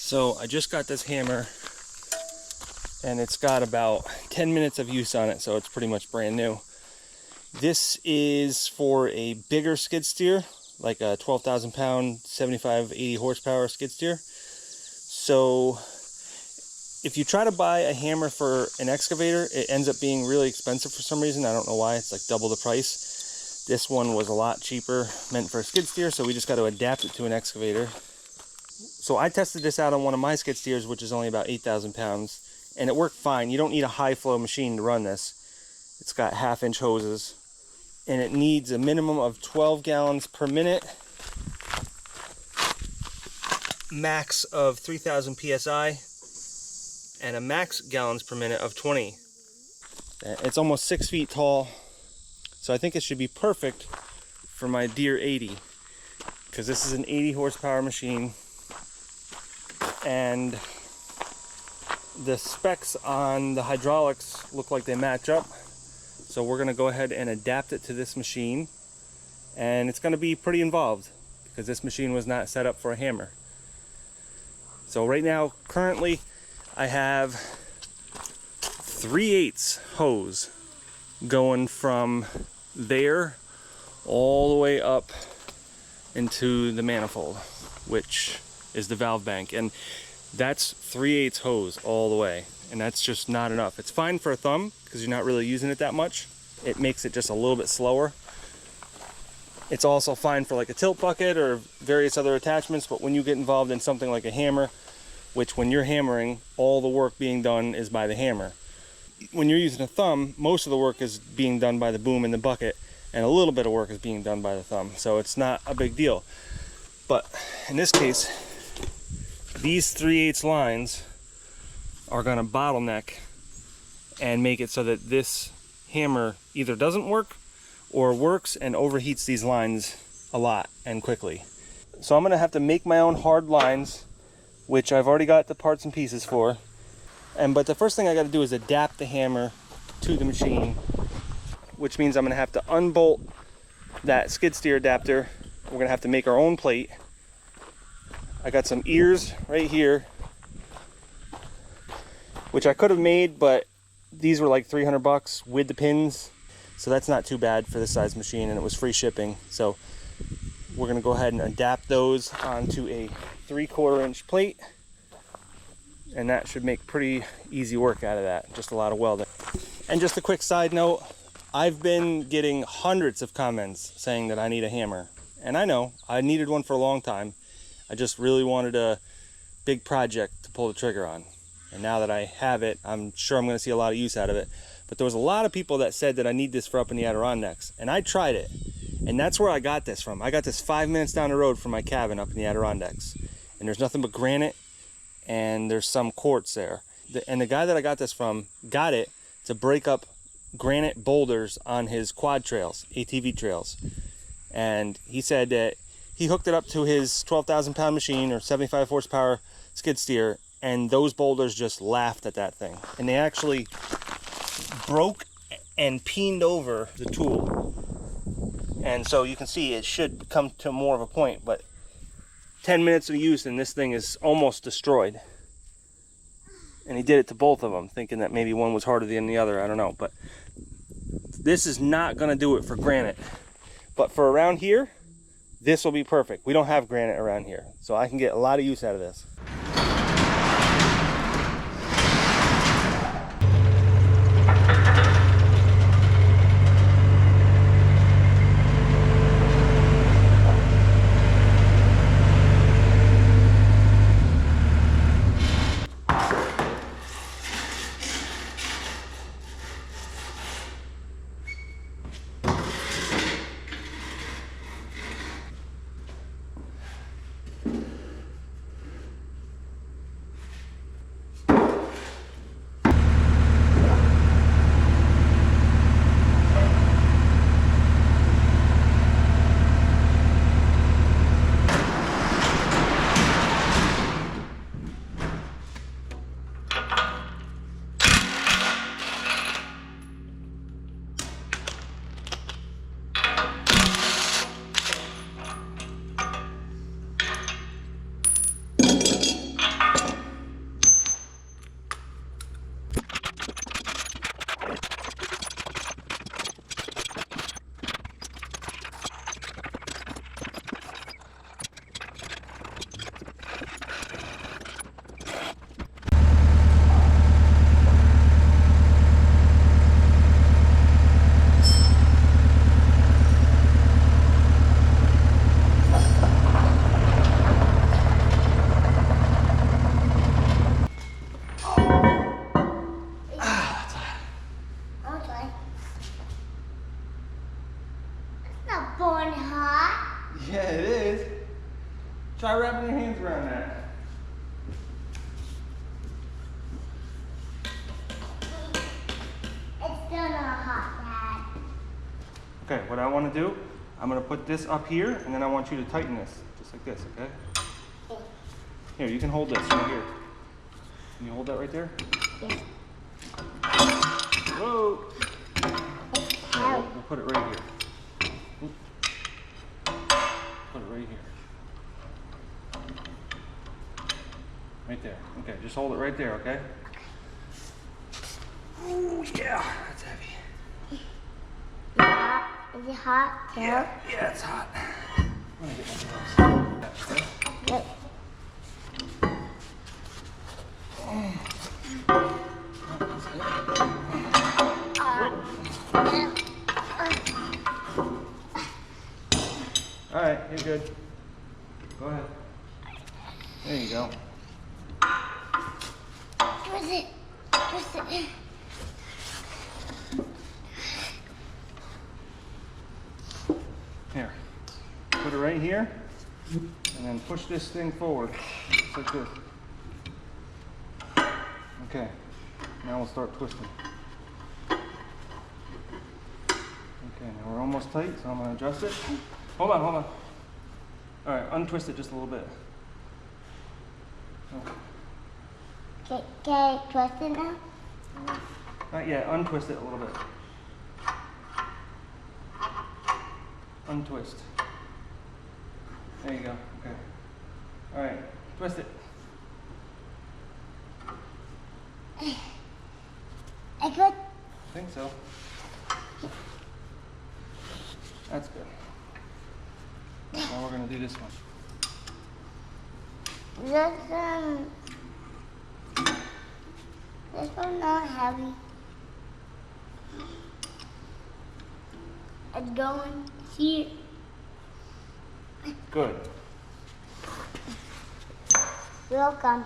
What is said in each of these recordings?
So I just got this hammer and it's got about 10 minutes of use on it, so it's pretty much brand new. This is for a bigger skid steer, like a 12,000 pound, 75-80 horsepower skid steer. So if you try to buy a hammer for an excavator, it ends up being really expensive for some reason. I don't know why, it's like double the price. This one was a lot cheaper, meant for a skid steer, so we just got to adapt it to an excavator. So I tested this out on one of my skid steers, which is only about 8,000 pounds, and it worked fine. You don't need a high flow machine to run this. It's got 1/2-inch hoses, and it needs a minimum of 12 gallons per minute, max of 3,000 psi, and a max gallons per minute of 20. It's almost 6 feet tall, so I think it should be perfect for my Deere 80, because this is an 80 horsepower machine, and the specs on the hydraulics look like they match up. So we're going to go ahead and adapt it to this machine, and it's going to be pretty involved because this machine was not set up for a hammer. So right now, currently, I have 3/8 hose going from there all the way up into the manifold, which is the valve bank, and that's 3/8 hose all the way, and that's just not enough. It's fine for a thumb because you're not really using it that much. It makes it just a little bit slower. It's also fine for like a tilt bucket or various other attachments, but when you get involved in something like a hammer, which when you're hammering, all the work being done is by the hammer. When you're using a thumb, most of the work is being done by the boom and the bucket, and a little bit of work is being done by the thumb, so it's not a big deal. But in this case, these 3/8 lines are going to bottleneck and make it so that this hammer either doesn't work or works and overheats these lines a lot and quickly. So I'm going to have to make my own hard lines, which I've already got the parts and pieces for. But the first thing I got to do is adapt the hammer to the machine, which means I'm going to have to unbolt that skid steer adapter. We're going to have to make our own plate. I got some ears right here, which I could have made, but these were like 300 bucks with the pins, so that's not too bad for this size machine, and it was free shipping. So we're going to go ahead and adapt those onto a 3/4 inch plate, and that should make pretty easy work out of that. Just a lot of welding. And just a quick side note, I've been getting hundreds of comments saying that I need a hammer, and I know I needed one for a long time. I just really wanted a big project to pull the trigger on, and now that I have it, I'm sure I'm going to see a lot of use out of it. But there was a lot of people that said that I need this for up in the Adirondacks, and I tried it, and that's where I got this from. I got this 5 minutes down the road from my cabin up in the Adirondacks, and there's nothing but granite, and there's some quartz there. And the guy that I got this from got it to break up granite boulders on his quad trails, ATV trails, and he said that he hooked it up to his 12,000 pound machine or 75 horsepower skid steer, and those boulders just laughed at that thing, and they actually broke and peened over the tool. And so you can see it should come to more of a point, but 10 minutes of use and this thing is almost destroyed. And he did it to both of them, thinking that maybe one was harder than the other. I don't know, but this is not going to do it for granite. But for around here, this will be perfect. We don't have granite around here, so I can get a lot of use out of this. Yeah, it is. Try wrapping your hands around that. It's still not hot, Dad. Okay, what I want to do, I'm going to put this up here, and then I want you to tighten this, just like this, okay? Here, you can hold this right here. Can you hold that right there? Yes. Whoa! Yeah, we'll put it right here. Oop. Put it right here. Right there. Okay, just hold it right there, okay? Oh, yeah, that's heavy. Yeah. Is it hot? Yeah, it's hot. I'm gonna get one of those. Okay? Yes. All right, you're good. Go ahead. There you go. Twist it. Twist it. Here. Put it right here, and then push this thing forward, just like this. Okay. Now we'll start twisting. Okay, now we're almost tight, so I'm going to adjust it. Hold on, hold on. All right, untwist it just a little bit. Can I twist it now? Not yet, untwist it a little bit. Untwist. There you go, okay. All right, twist it. I could. I think so. That's good. Now we're gonna do this one. This one not heavy. It's going here. Good. Welcome.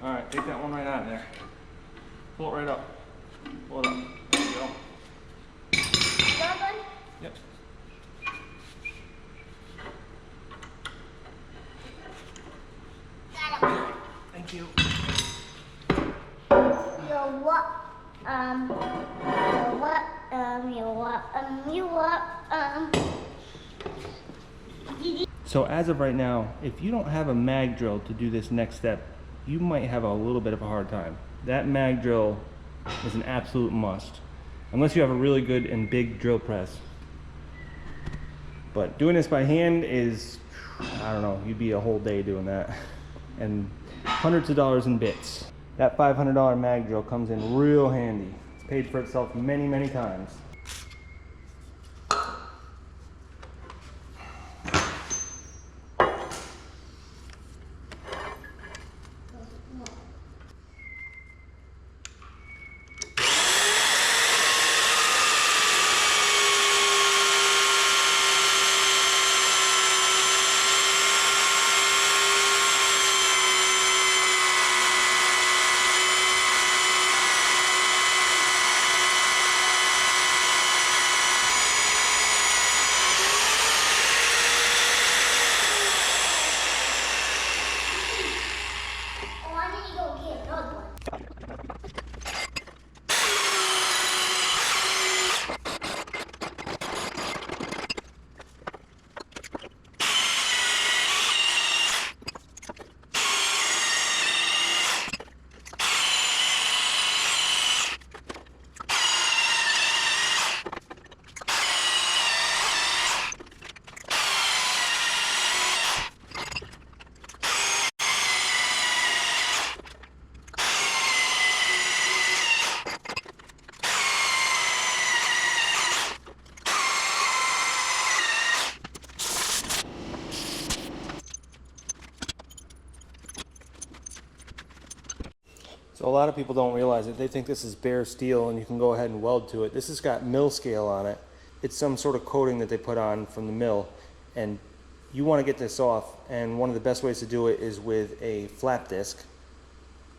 All right, take that one right out of there. Pull it right up. Pull it up. There you go. Yep. Thank you. You're what? So as of right now, if you don't have a mag drill to do this next step, you might have a little bit of a hard time. That mag drill is an absolute must, unless you have a really good and big drill press. But doing this by hand is, I don't know, you'd be a whole day doing that. And hundreds of dollars in bits. That $500 mag drill comes in real handy. It's paid for itself many, many times. So a lot of people don't realize it. They think this is bare steel and you can go ahead and weld to it. This has got mill scale on it. it's some sort of coating that they put on from the mill, and you want to get this off, and one of the best ways to do it is with a flap disc,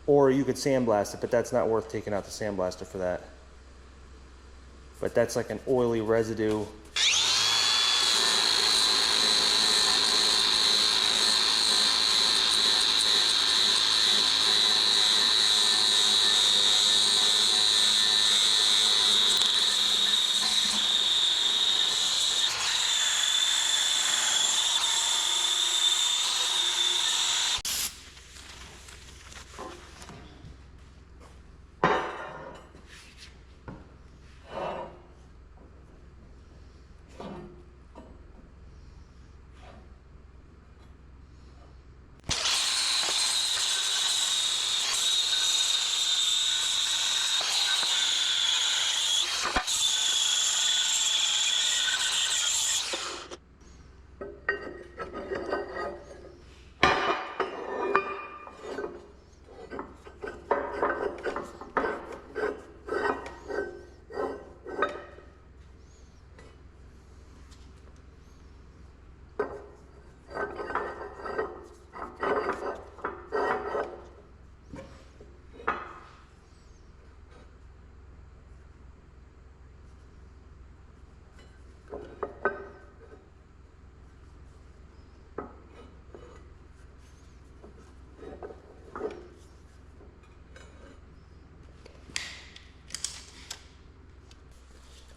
or you could sandblast it, but that's not worth taking out the sandblaster for that. But that's like an oily residue.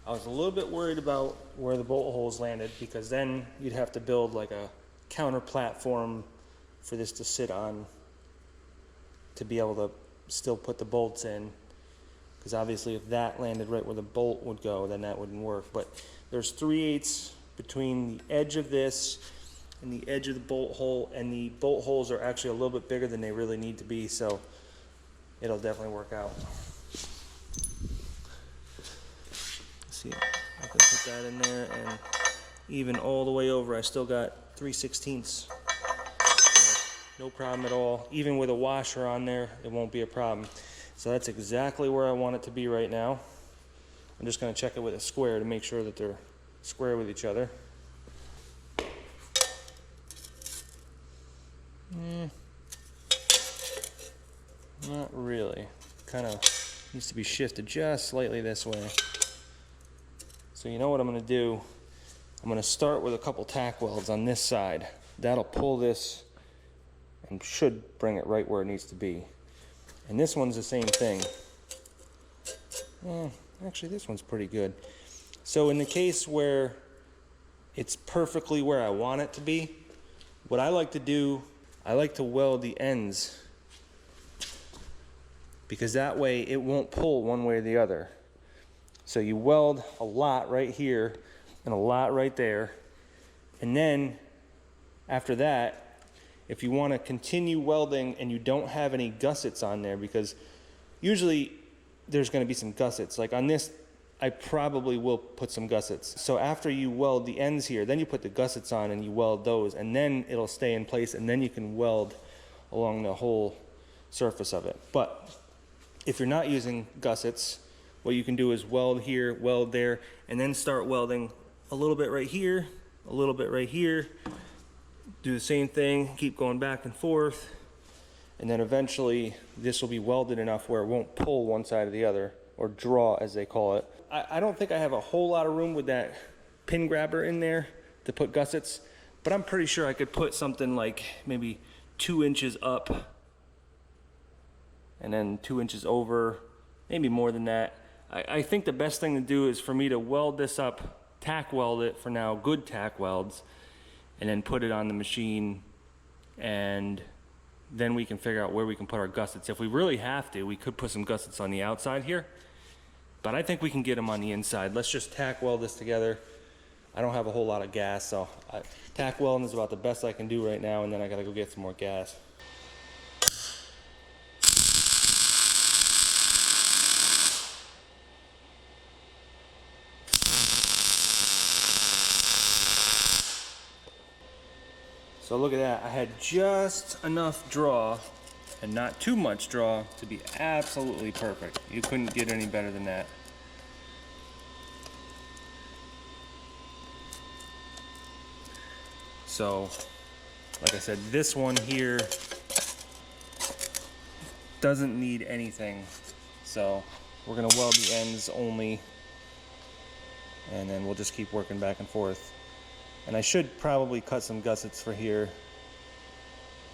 I was a little bit worried about where the bolt holes landed, because then you'd have to build like a counter platform for this to sit on to be able to still put the bolts in, because obviously if that landed right where the bolt would go, then that wouldn't work. But there's 3/8 between the edge of this and the edge of the bolt hole, and the bolt holes are actually a little bit bigger than they really need to be, so it'll definitely work out. See, I can put that in there, and even all the way over I still got 3/16. No problem at all. Even with a washer on there, it won't be a problem. So that's exactly where I want it to be right now. I'm just going to check it with a square to make sure that they're square with each other. Not really. Kind of needs to be shifted just slightly this way. So you know what I'm going to do? I'm going to start with a couple tack welds on this side. That'll pull this and should bring it right where it needs to be. And this one's the same thing. Actually, this one's pretty good. So in the case where it's perfectly where I want it to be, what I like to do, I like to weld the ends, because that way it won't pull one way or the other. So you weld a lot right here and a lot right there, and then after that, if you want to continue welding and you don't have any gussets on there, because usually there's going to be some gussets, like on this I probably will put some gussets. So after you weld the ends here, then you put the gussets on and you weld those, and then it'll stay in place, and then you can weld along the whole surface of it. But if you're not using gussets, what you can do is weld here, weld there, and then start welding a little bit right here, a little bit right here. Do the same thing, keep going back and forth, and then eventually this will be welded enough where it won't pull one side or the other, or draw as they call it. I don't think I have a whole lot of room with that pin grabber in there to put gussets, but I'm pretty sure I could put something like maybe 2 inches up and then 2 inches over, maybe more than that. I think the best thing to do is for me to weld this up, tack weld it for now, good tack welds, and then put it on the machine, and then we can figure out where we can put our gussets. If we really have to, we could put some gussets on the outside here, but I think we can get them on the inside. Let's just tack weld this together. I don't have a whole lot of gas, so tack welding is about the best I can do right now, and then I gotta go get some more gas. So look at that, I had just enough draw and not too much draw to be absolutely perfect. You couldn't get any better than that. So, like I said, this one here doesn't need anything. So we're gonna weld the ends only, and then we'll just keep working back and forth. And I should probably cut some gussets for here,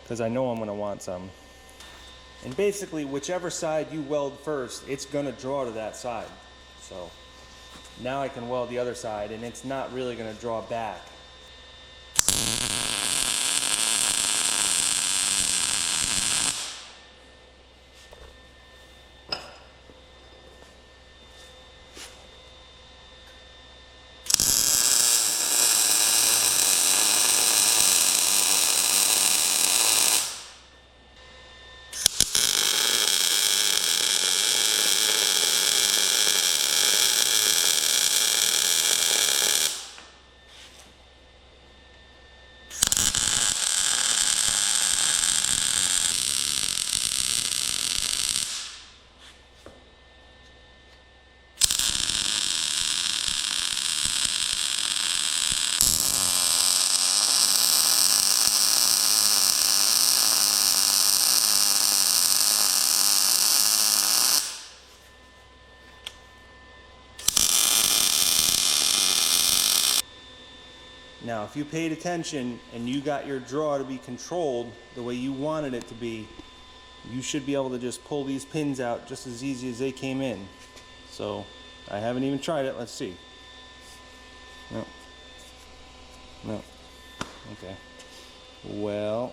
because I know I'm gonna want some. And basically, whichever side you weld first, it's gonna draw to that side. So now I can weld the other side, and it's not really gonna draw back. Now, if you paid attention and you got your draw to be controlled the way you wanted it to be, you should be able to just pull these pins out just as easy as they came in. So, I haven't even tried it. Let's see. No. No. Okay. Well,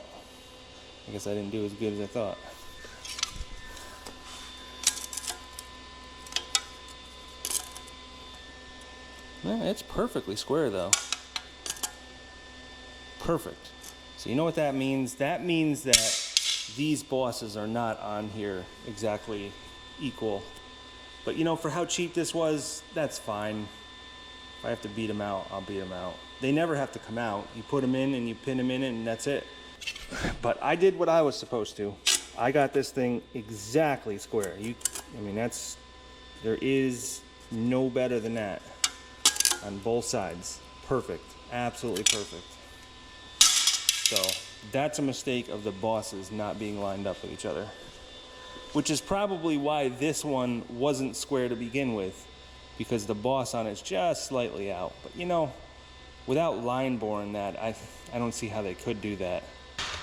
I guess I didn't do as good as I thought. No, it's perfectly square though. Perfect. So you know what that means? That means that these bosses are not on here exactly equal. But you know, for how cheap this was, that's fine. If I have to beat them out, I'll beat them out. They never have to come out. You put them in and you pin them in and that's it. But I did what I was supposed to. I got this thing exactly square. I mean, there is no better than that on both sides. Perfect. Absolutely perfect. So that's a mistake of the bosses not being lined up with each other, which is probably why this one wasn't square to begin with, because the boss on it's just slightly out. But you know, without line boring that, I don't see how they could do that.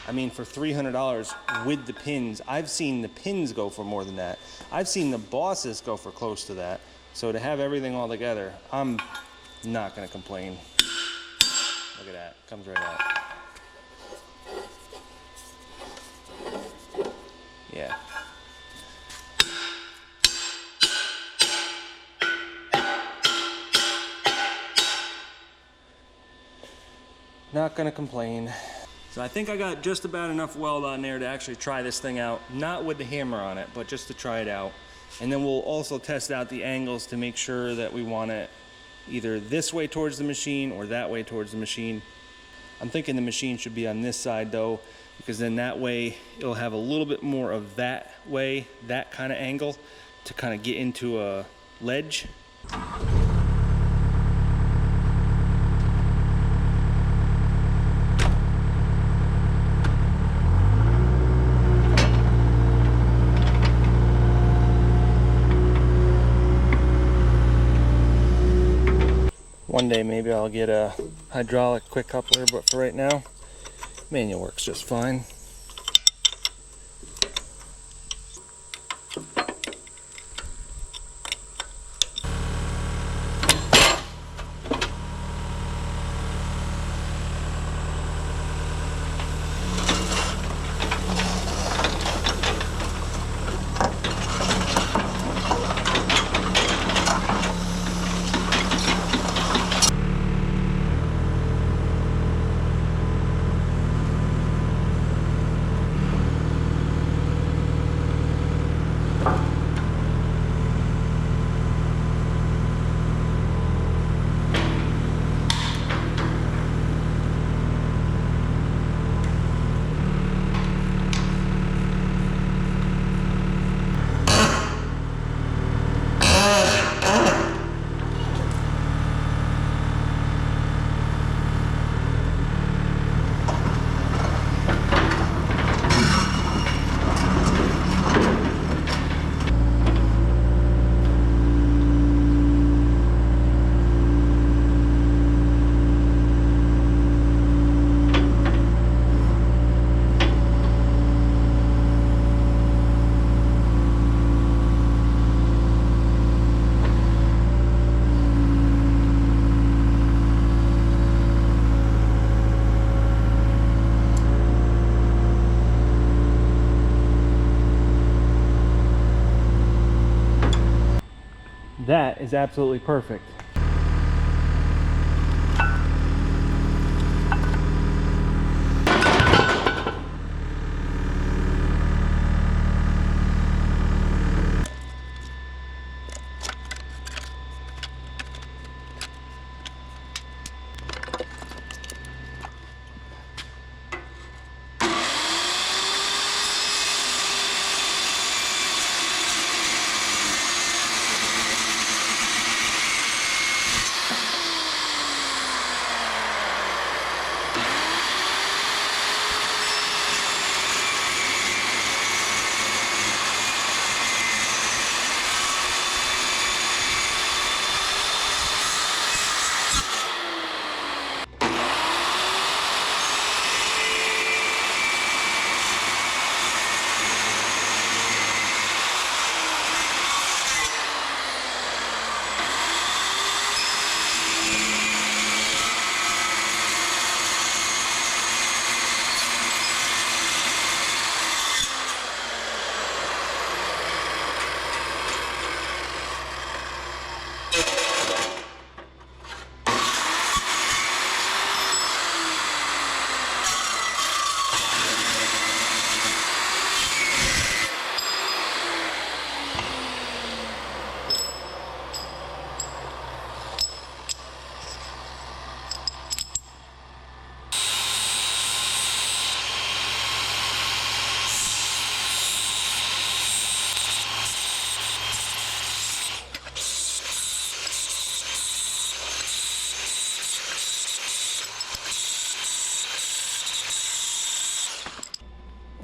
I mean, for $300 with the pins, I've seen the pins go for more than that. I've seen the bosses go for close to that. So to have everything all together, I'm not gonna complain. Look at that, comes right out. Yeah. Not gonna complain. So I think I got just about enough weld on there to actually try this thing out. Not with the hammer on it, but just to try it out. And then we'll also test out the angles to make sure that we want it either this way towards the machine or that way towards the machine. I'm thinking the machine should be on this side though, because then that way it'll have a little bit more of that way, that kind of angle, to kind of get into a ledge. One day maybe I'll get a hydraulic quick coupler, but for right now, manual works just fine. That is absolutely perfect.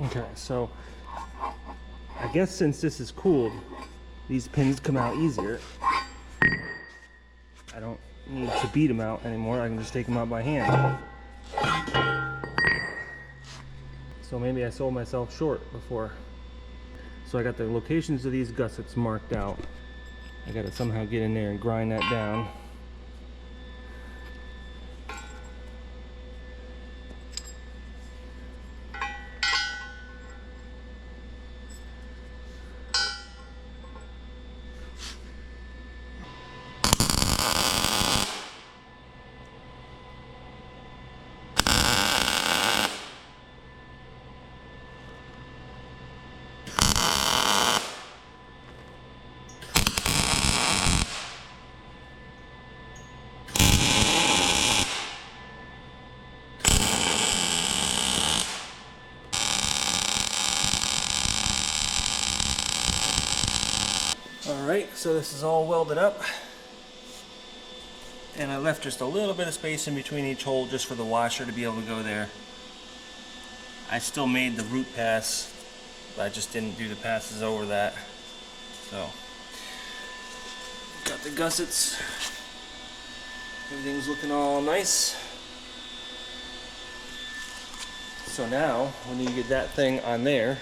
Okay, so I guess since this is cooled, these pins come out easier. I don't need to beat them out anymore. I can just take them out by hand. So maybe I sold myself short before. So I got the locations of these gussets marked out. I got to somehow get in there and grind that down. Alright, so this is all welded up, and I left just a little bit of space in between each hole just for the washer to be able to go there. I still made the root pass, but I just didn't do the passes over that. So, got the gussets, everything's looking all nice. So now, we need to get that thing on there.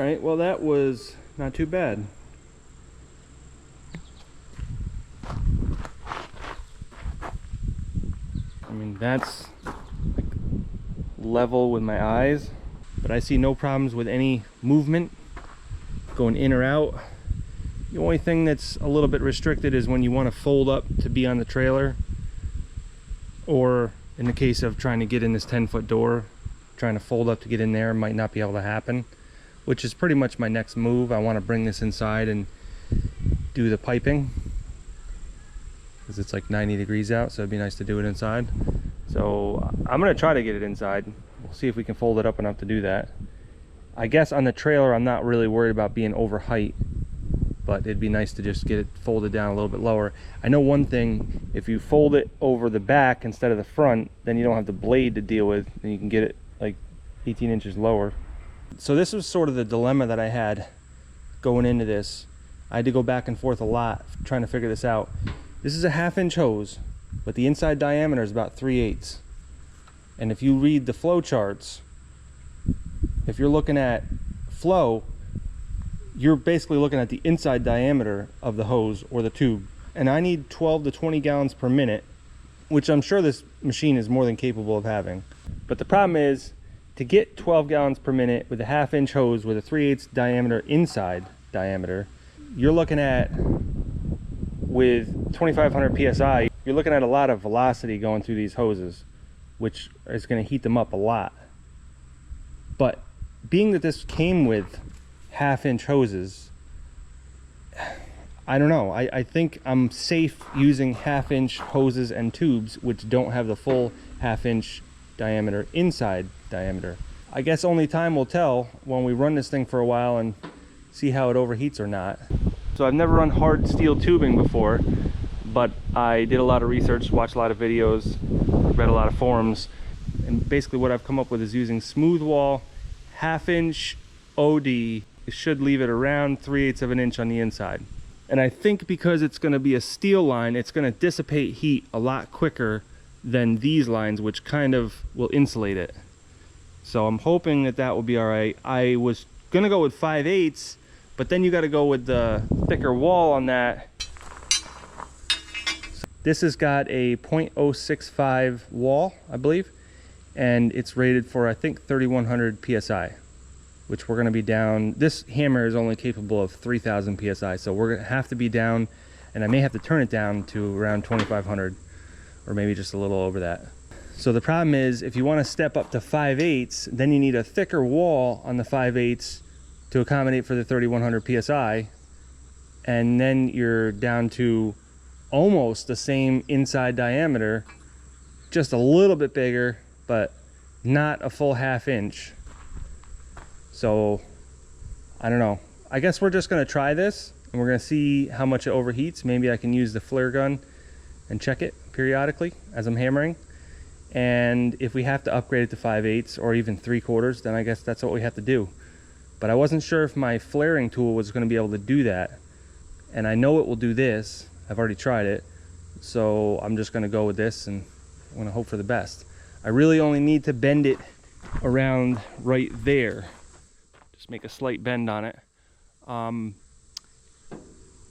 right, well that was not too bad. I mean, that's like level with my eyes, but I see no problems with any movement going in or out. The only thing that's a little bit restricted is when you want to fold up to be on the trailer, or in the case of trying to get in this 10-foot door, trying to fold up to get in there might not be able to happen, which is pretty much my next move. I want to bring this inside and do the piping, because it's like 90 degrees out, so it'd be nice to do it inside. So I'm gonna try to get it inside. We'll see if we can fold it up enough to do that. I guess on the trailer I'm not really worried about being over height, but it'd be nice to just get it folded down a little bit lower. I know one thing, if you fold it over the back instead of the front, then you don't have the blade to deal with, and you can get it like 18 inches lower. So this was sort of the dilemma that I had going into this. I had to go back and forth a lot trying to figure this out. This is a 1/2-inch hose, but the inside diameter is about 3/8. And if you read the flow charts, if you're looking at flow, you're basically looking at the inside diameter of the hose or the tube. And I need 12 to 20 gallons per minute, which I'm sure this machine is more than capable of having. But the problem is, to get 12 gallons per minute with a 1/2-inch hose with a 3/8 diameter inside diameter, you're looking at, with 2500 psi, you're looking at a lot of velocity going through these hoses, which is going to heat them up a lot. But being that this came with 1/2-inch hoses, I don't know, I think I'm safe using 1/2-inch hoses and tubes which don't have the full 1/2-inch diameter inside diameter. I guess only time will tell when we run this thing for a while and see how it overheats or not. So I've never run hard steel tubing before, but I did a lot of research, watched a lot of videos, read a lot of forums, and basically what I've come up with is using smooth wall 1/2-inch OD. It should leave it around 3/8 of an inch on the inside. And I think because it's going to be a steel line, it's going to dissipate heat a lot quicker than these lines, which kind of will insulate it. So I'm hoping that that will be all right. I was going to go with 5/8, but then you got to go with the thicker wall on that. This has got a 0.065 wall, I believe, and it's rated for, I think, 3100 psi, which we're going to be down. This hammer is only capable of 3000 psi, so we're going to have to be down, and I may have to turn it down to around 2500, or maybe just a little over that. So the problem is, if you want to step up to 5/8, then you need a thicker wall on the 5/8 to accommodate for the 3100 psi, and then you're down to almost the same inside diameter, just a little bit bigger, but not a full 1/2 inch. So I don't know, I guess we're just going to try this and we're going to see how much it overheats. Maybe I can use the flare gun and check it periodically as I'm hammering, and if we have to upgrade it to 5/8 or even 3/4, then I guess that's what we have to do. But I wasn't sure if my flaring tool was going to be able to do that, and I know it will do this. I've already tried it, so I'm just going to go with this and I'm going to hope for the best. I really only need to bend it around right there, just make a slight bend on it.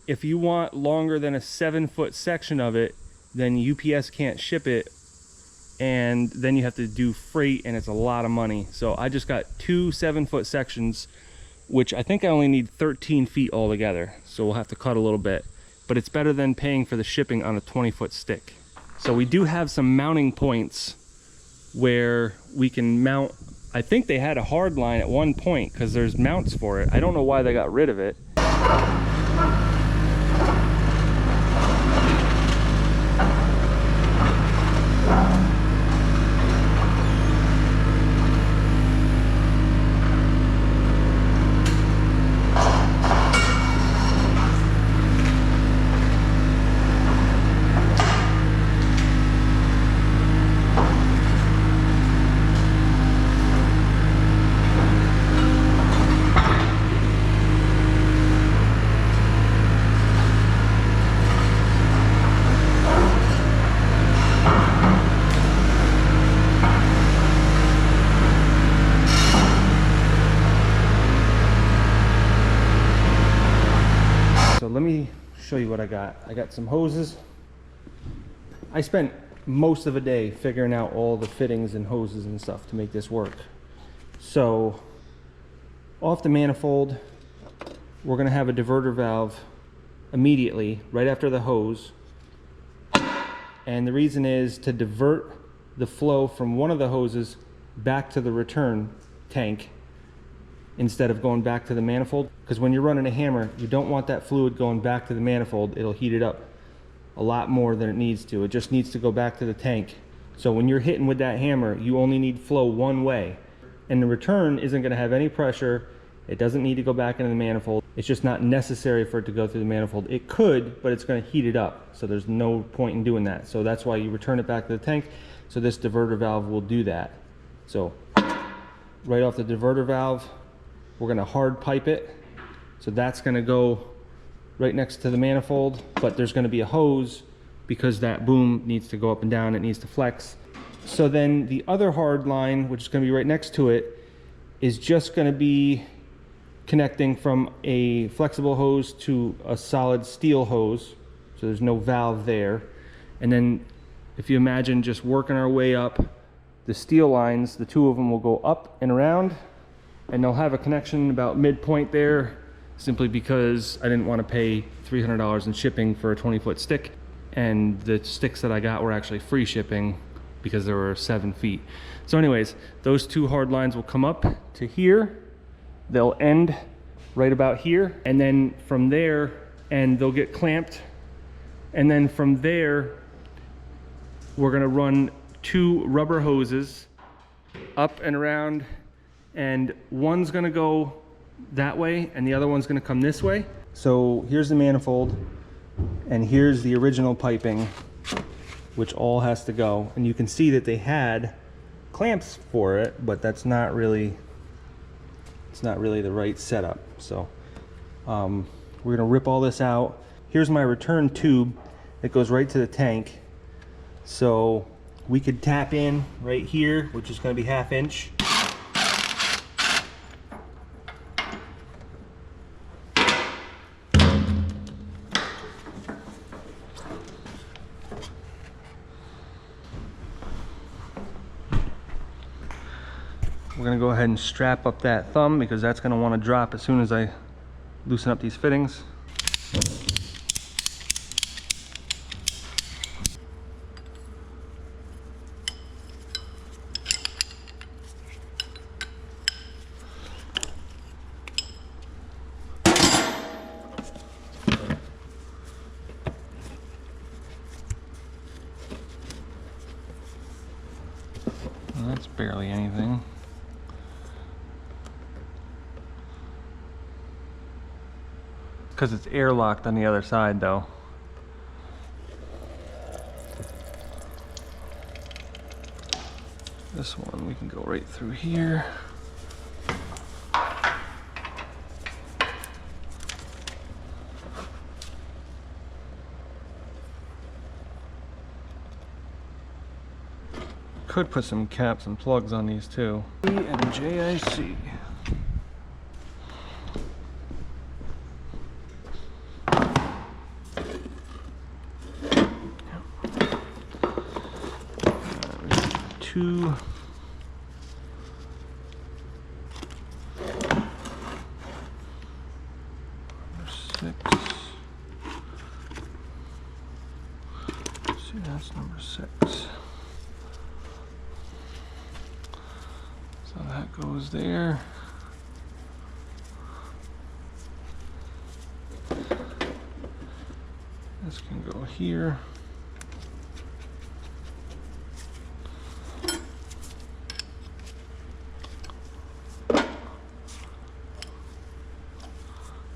If you want longer than a 7-foot section of it, then UPS can't ship it, and then you have to do freight, and it's a lot of money. So I just got 2 7-foot sections, which I think I only need 13 feet altogether, so we'll have to cut a little bit, but it's better than paying for the shipping on a 20-foot stick. So we do have some mounting points where we can mount. I think they had a hard line at one point because there's mounts for it. I don't know why they got rid of it. show you what I got. I got some hoses. I spent most of a day figuring out all the fittings and hoses and stuff to make this work. So off the manifold, we're going to have a diverter valve immediately right after the hose. And the reason is to divert the flow from one of the hoses back to the return tank instead of going back to the manifold, because when you're running a hammer, you don't want that fluid going back to the manifold. It'll heat it up a lot more than it needs to. It just needs to go back to the tank. So when you're hitting with that hammer, you only need flow one way, and the return isn't going to have any pressure. It doesn't need to go back into the manifold. It's just not necessary for it to go through the manifold. It could, but it's going to heat it up, so there's no point in doing that. So that's why you return it back to the tank. So this diverter valve will do that. So right off the diverter valve, we're going to hard pipe it. So that's going to go right next to the manifold, but there's going to be a hose because that boom needs to go up and down. It needs to flex. So then the other hard line, which is going to be right next to it, is just going to be connecting from a flexible hose to a solid steel hose. So there's no valve there. And then if you imagine just working our way up, the steel lines, the two of them will go up and around, and they'll have a connection about midpoint there, simply because I didn't want to pay $300 in shipping for a 20-foot stick. And the sticks that I got were actually free shipping because they were 7 feet. So anyways, those two hard lines will come up to here. They'll end right about here. And then from there, and they'll get clamped. And then from there, we're gonna run 2 rubber hoses up and around, and one's gonna go that way and the other one's gonna come this way. So here's the manifold, and here's the original piping, which all has to go. And you can see that they had clamps for it, but that's not really, it's not really the right setup. So we're gonna rip all this out. Here's my return tube that goes right to the tank. So we could tap in right here, which is gonna be 1/2 inch. We're gonna go ahead and strap up that thumb because that's gonna wanna drop as soon as I loosen up these fittings. Well, that's barely anything. Because it's airlocked on the other side though. This one we can go right through here. Could put some caps and plugs on these too. And JIC. Two. Number 6. See, that's number 6. So that goes there. This can go here.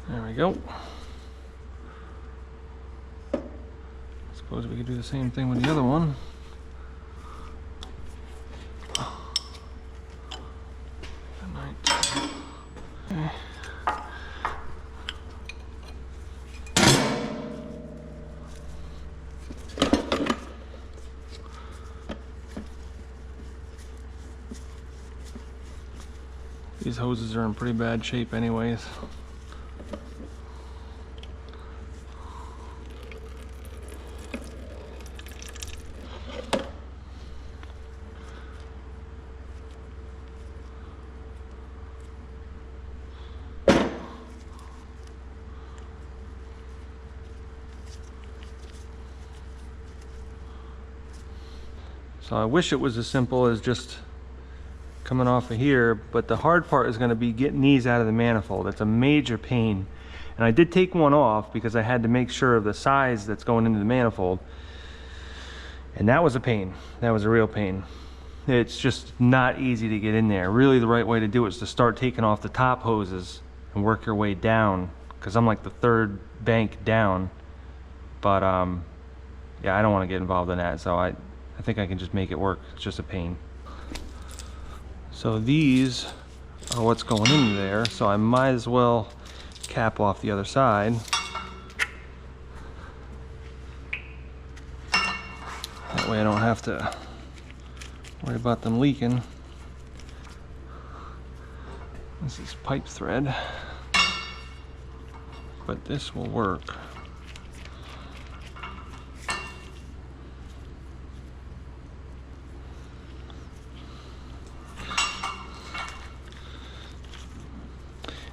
There we go. Suppose we could do the same thing with the other one. Okay. These hoses are in pretty bad shape anyways. So I wish it was as simple as just coming off of here, but the hard part is going to be getting these out of the manifold. It's a major pain. And I did take one off because I had to make sure of the size that's going into the manifold. And that was a pain. That was a real pain. It's just not easy to get in there. Really, the right way to do it is to start taking off the top hoses and work your way down, because I'm like the third bank down. But yeah, I don't want to get involved in that, so I think I can just make it work. It's just a pain. So these are what's going in there, so I might as well cap off the other side. That way I don't have to worry about them leaking. This is pipe thread, but this will work.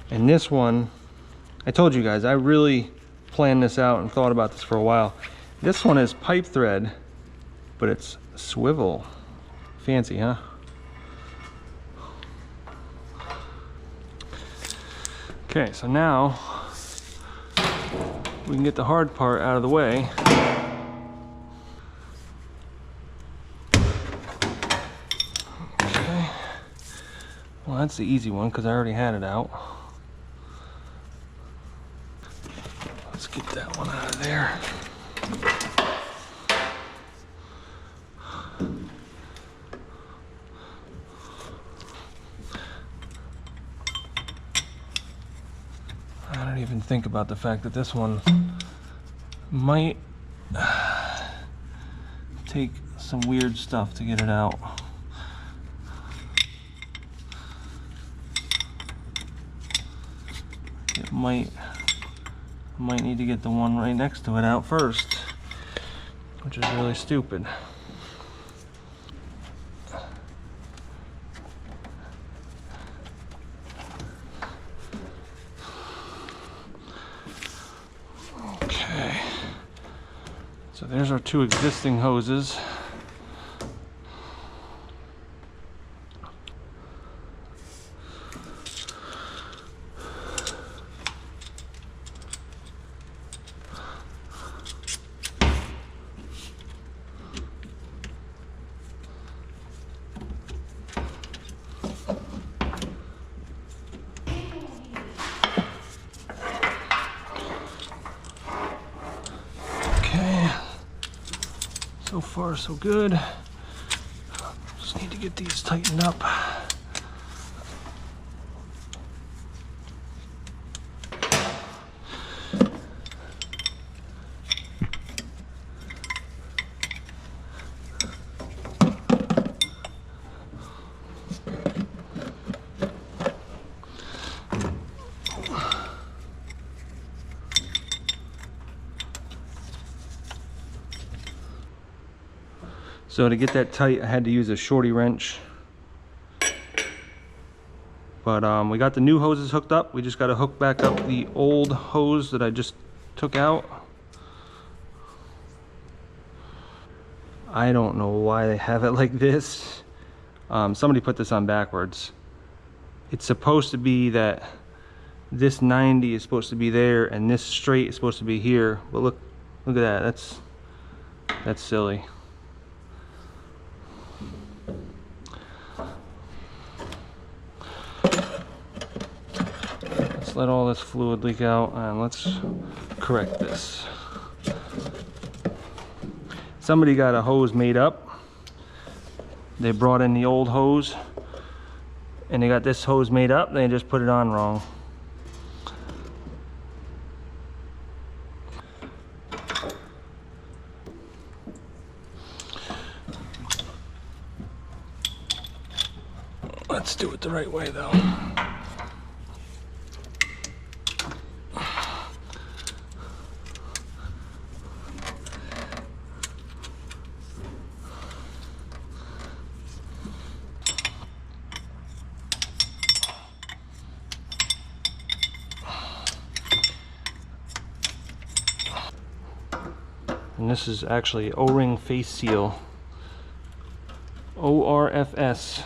And this one, I told you guys, I really planned this out and thought about this for a while. This one is pipe thread, but it's swivel. Fancy, huh? Okay, so now we can get the hard part out of the way. Okay. Well, that's the easy one because I already had it out. Let's get that one out of there. I don't even think about the fact that this one might take some weird stuff to get it out. It might need to get the one right next to it out first, which is really stupid. Okay, so there's our two existing hoses. So far, so good. Just need to get these tightened up. So to get that tight, I had to use a shorty wrench. But we got the new hoses hooked up. We just got to hook back up the old hose that I just took out. I don't know why they have it like this. Somebody put this on backwards. It's supposed to be that this 90 is supposed to be there and this straight is supposed to be here. But look at that. That's silly. Let all this fluid leak out and let's correct this. Somebody got a hose made up. They brought in the old hose and they got this hose made up. They just put it on wrong. Let's do it the right way though. And this is actually O-ring face seal. ORFS.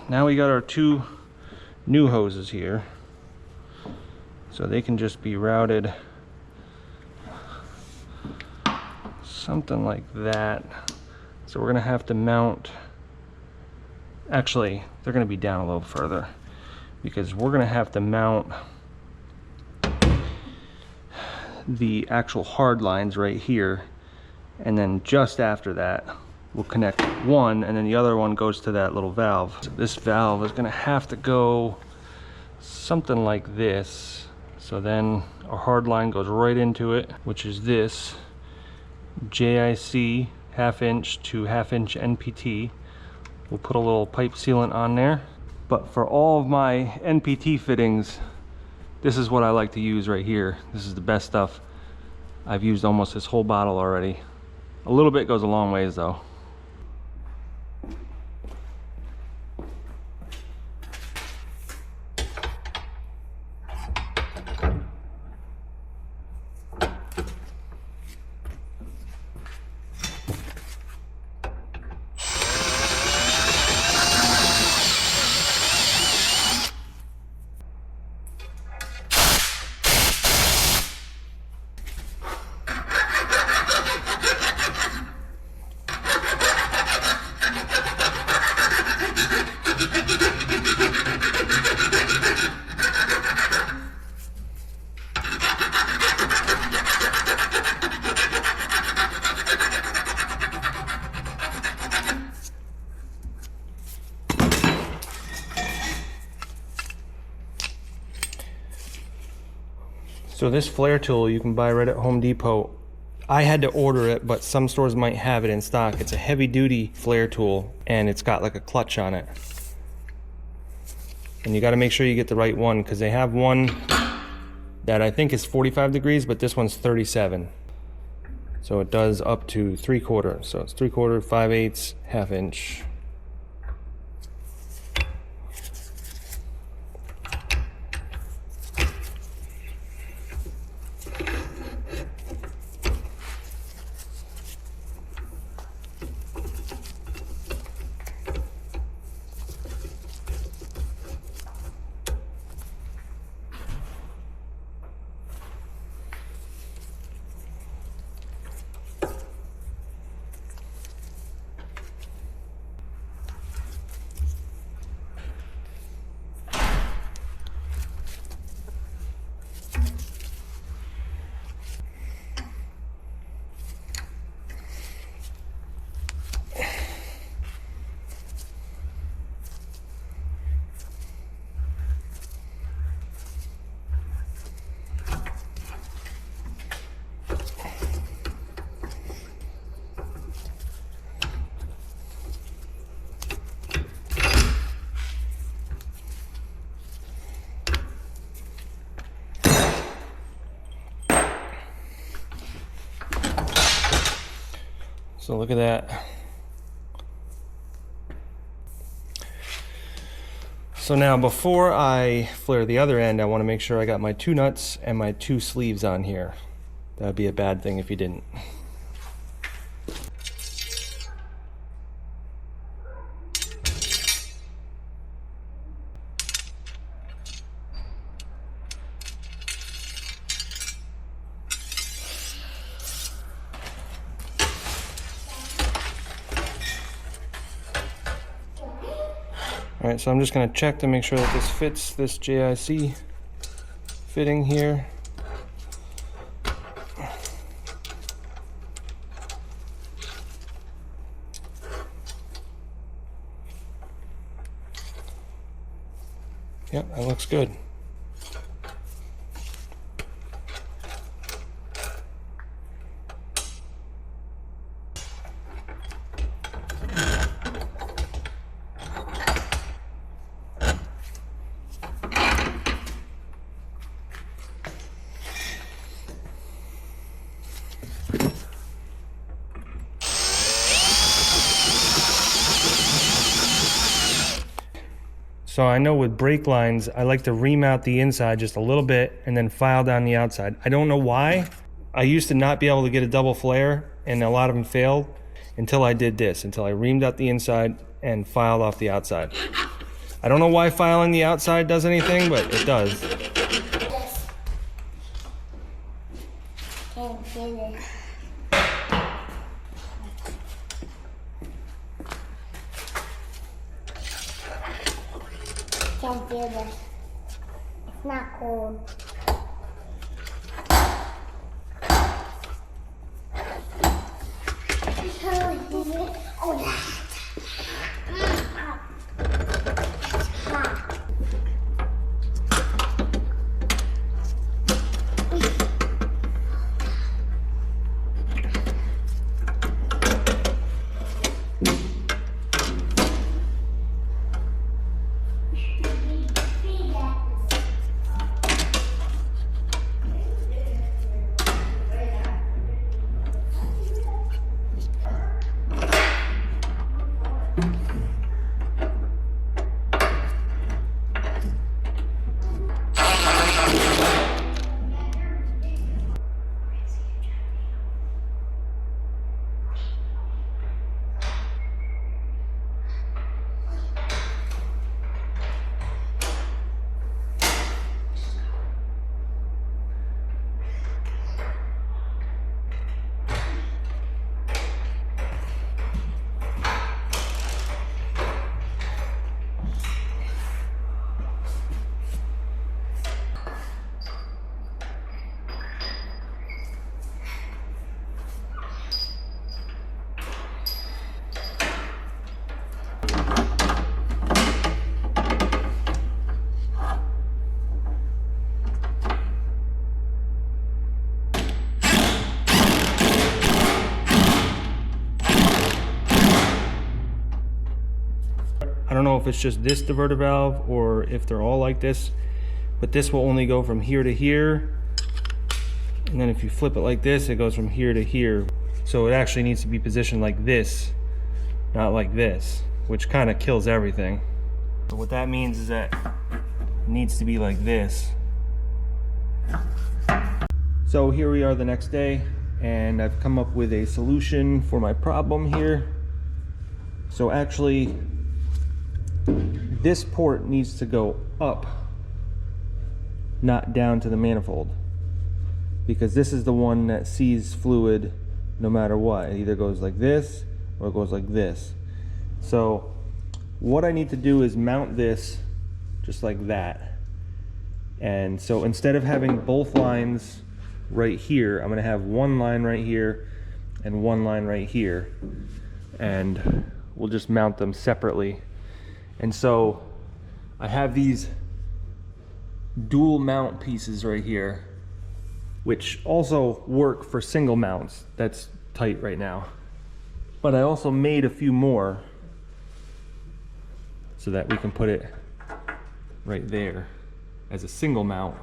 Now we got our two new hoses here, so they can just be routed something like that. So we're gonna have to mount, actually they're gonna be down a little further, because we're gonna have to mount the actual hard lines right here, and then just after that we'll connect one, and then the other one goes to that little valve. So this valve is gonna have to go something like this. So then our hard line goes right into it, which is this JIC 1/2 inch to 1/2 inch NPT. We'll put a little pipe sealant on there. But for all of my NPT fittings, this is what I like to use right here. This is the best stuff. I've used almost this whole bottle already. A little bit goes a long ways though. So this flare tool you can buy right at Home Depot. I had to order it, but some stores might have it in stock. It's a heavy duty flare tool and it's got like a clutch on it. And you got to make sure you get the right one, because they have one that I think is 45 degrees, but this one's 37. So it does up to 3/4. So it's 3/4, 5/8, 1/2 inch. So look at that. So now before I flare the other end, I want to make sure I got my 2 nuts and my 2 sleeves on here. That would be a bad thing if you didn't. Alright, so I'm just going to check to make sure that this fits this JIC fitting here. Yep, that looks good. So I know with brake lines, I like to remount the inside just a little bit and then file down the outside. I don't know why. I used to not be able to get a double flare, and a lot of them failed until I did this, until I reamed out the inside and filed off the outside. I don't know why filing the outside does anything, but it does. Can't do this. Can't do this. It's not cold. Oh, yeah. I don't know if it's just this diverter valve or if they're all like this, but this will only go from here to here. And then if you flip it like this, it goes from here to here. So it actually needs to be positioned like this, not like this, which kind of kills everything. So what that means is that it needs to be like this. So here we are the next day, and I've come up with a solution for my problem here. So actually, this port needs to go up, not down to the manifold, because this is the one that sees fluid no matter what. It either goes like this or it goes like this. So what I need to do is mount this just like that. And so instead of having both lines right here, I'm going to have one line right here and one line right here, and we'll just mount them separately. And so I have these dual mount pieces right here, which also work for single mounts. That's tight right now. But I also made a few more so that we can put it right there as a single mount.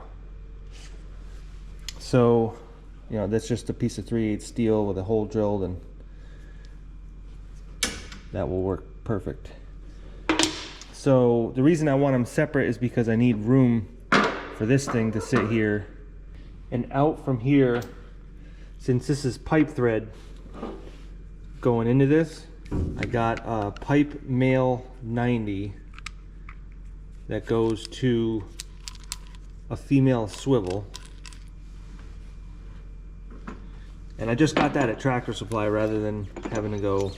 So, you know, that's just a piece of 3/8 steel with a hole drilled, and that will work perfect. So the reason I want them separate is because I need room for this thing to sit here. And out from here, since this is pipe thread going into this, I got a pipe male 90 that goes to a female swivel. And I just got that at Tractor Supply rather than having to go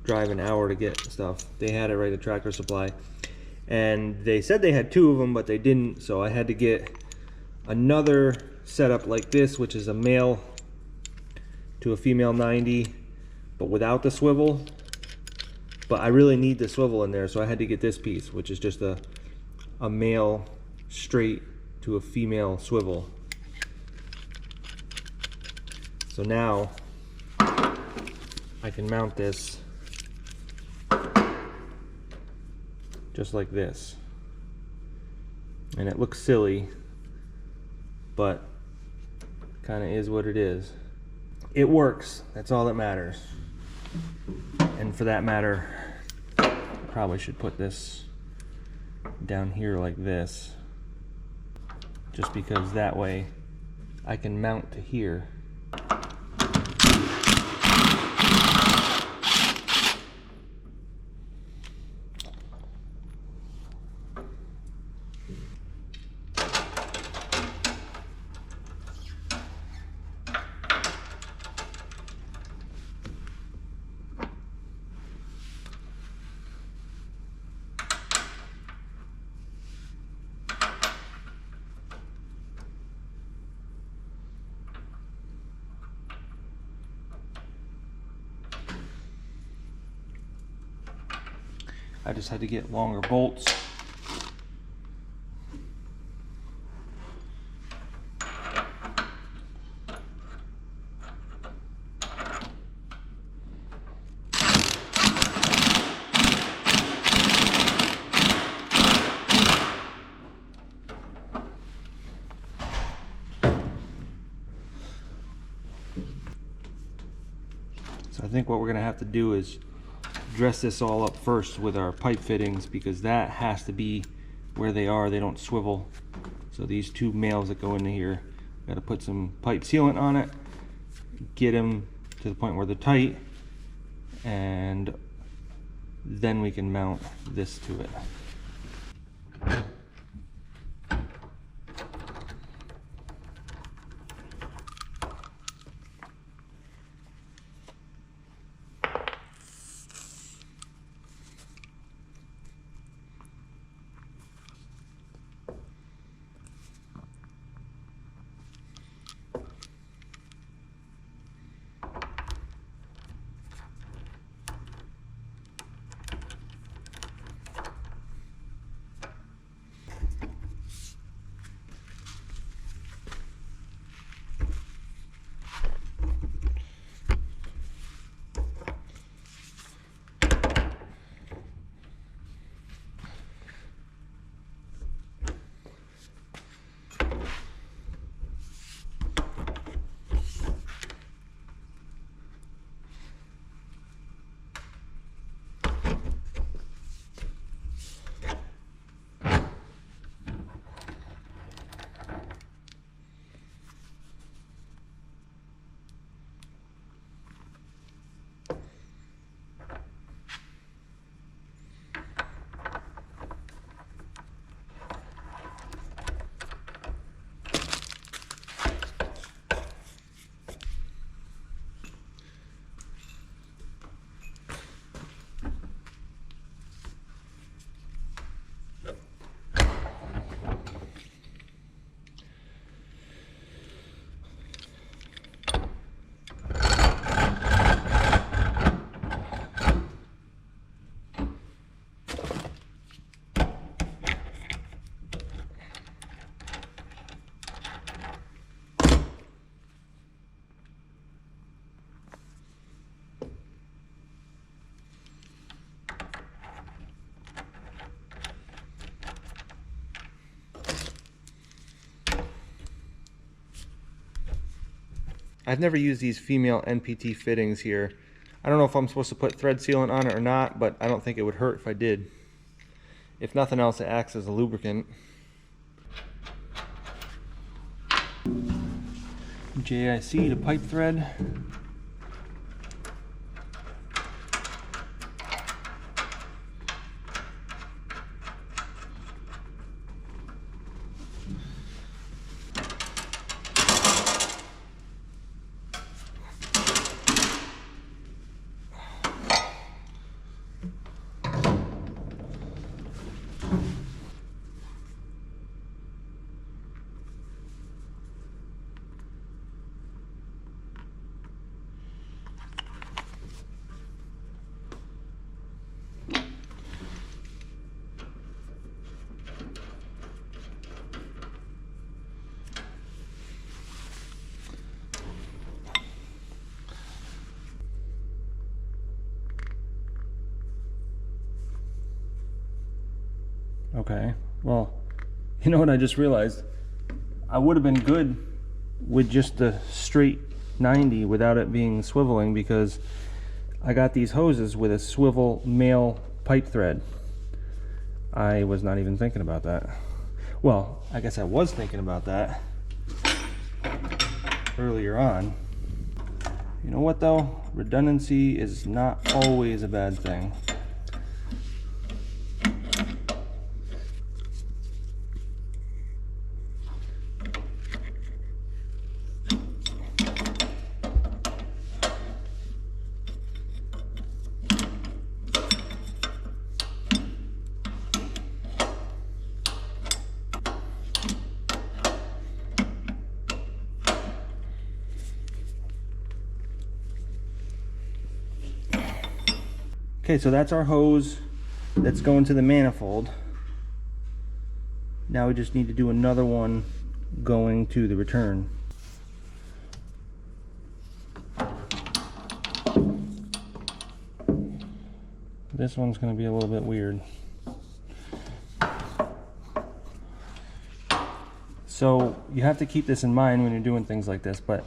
drive an hour to get stuff. They had it right at Tractor Supply. And they said they had 2 of them, but they didn't, so I had to get another setup like this, which is a male to a female 90, but without the swivel. But I really need the swivel in there, so I had to get this piece, which is just a male straight to a female swivel. So now I can mount this just like this. And it looks silly, but kind of is what it is. It works. That's all that matters. And for that matter, I probably should put this down here like this, just because that way I can mount to here. I just had to get longer bolts. So I think what we're going to have to do is dress this all up first with our pipe fittings, because that has to be where they are. They don't swivel. So these two males that go into here, got to put some pipe sealant on it, get them to the point where they're tight, and then we can mount this to it. I've never used these female NPT fittings here. I don't know if I'm supposed to put thread sealant on it or not, but I don't think it would hurt if I did. If nothing else, it acts as a lubricant. JIC to pipe thread. Okay, well, you know what I just realized? I would have been good with just the straight 90 without it being swiveling, because I got these hoses with a swivel male pipe thread. I was not even thinking about that. Well, I guess I was thinking about that earlier on. You know what though? Redundancy is not always a bad thing. Okay, so that's our hose that's going to the manifold. Now we just need to do another one going to the return. This one's going to be a little bit weird. So you have to keep this in mind when you're doing things like this, but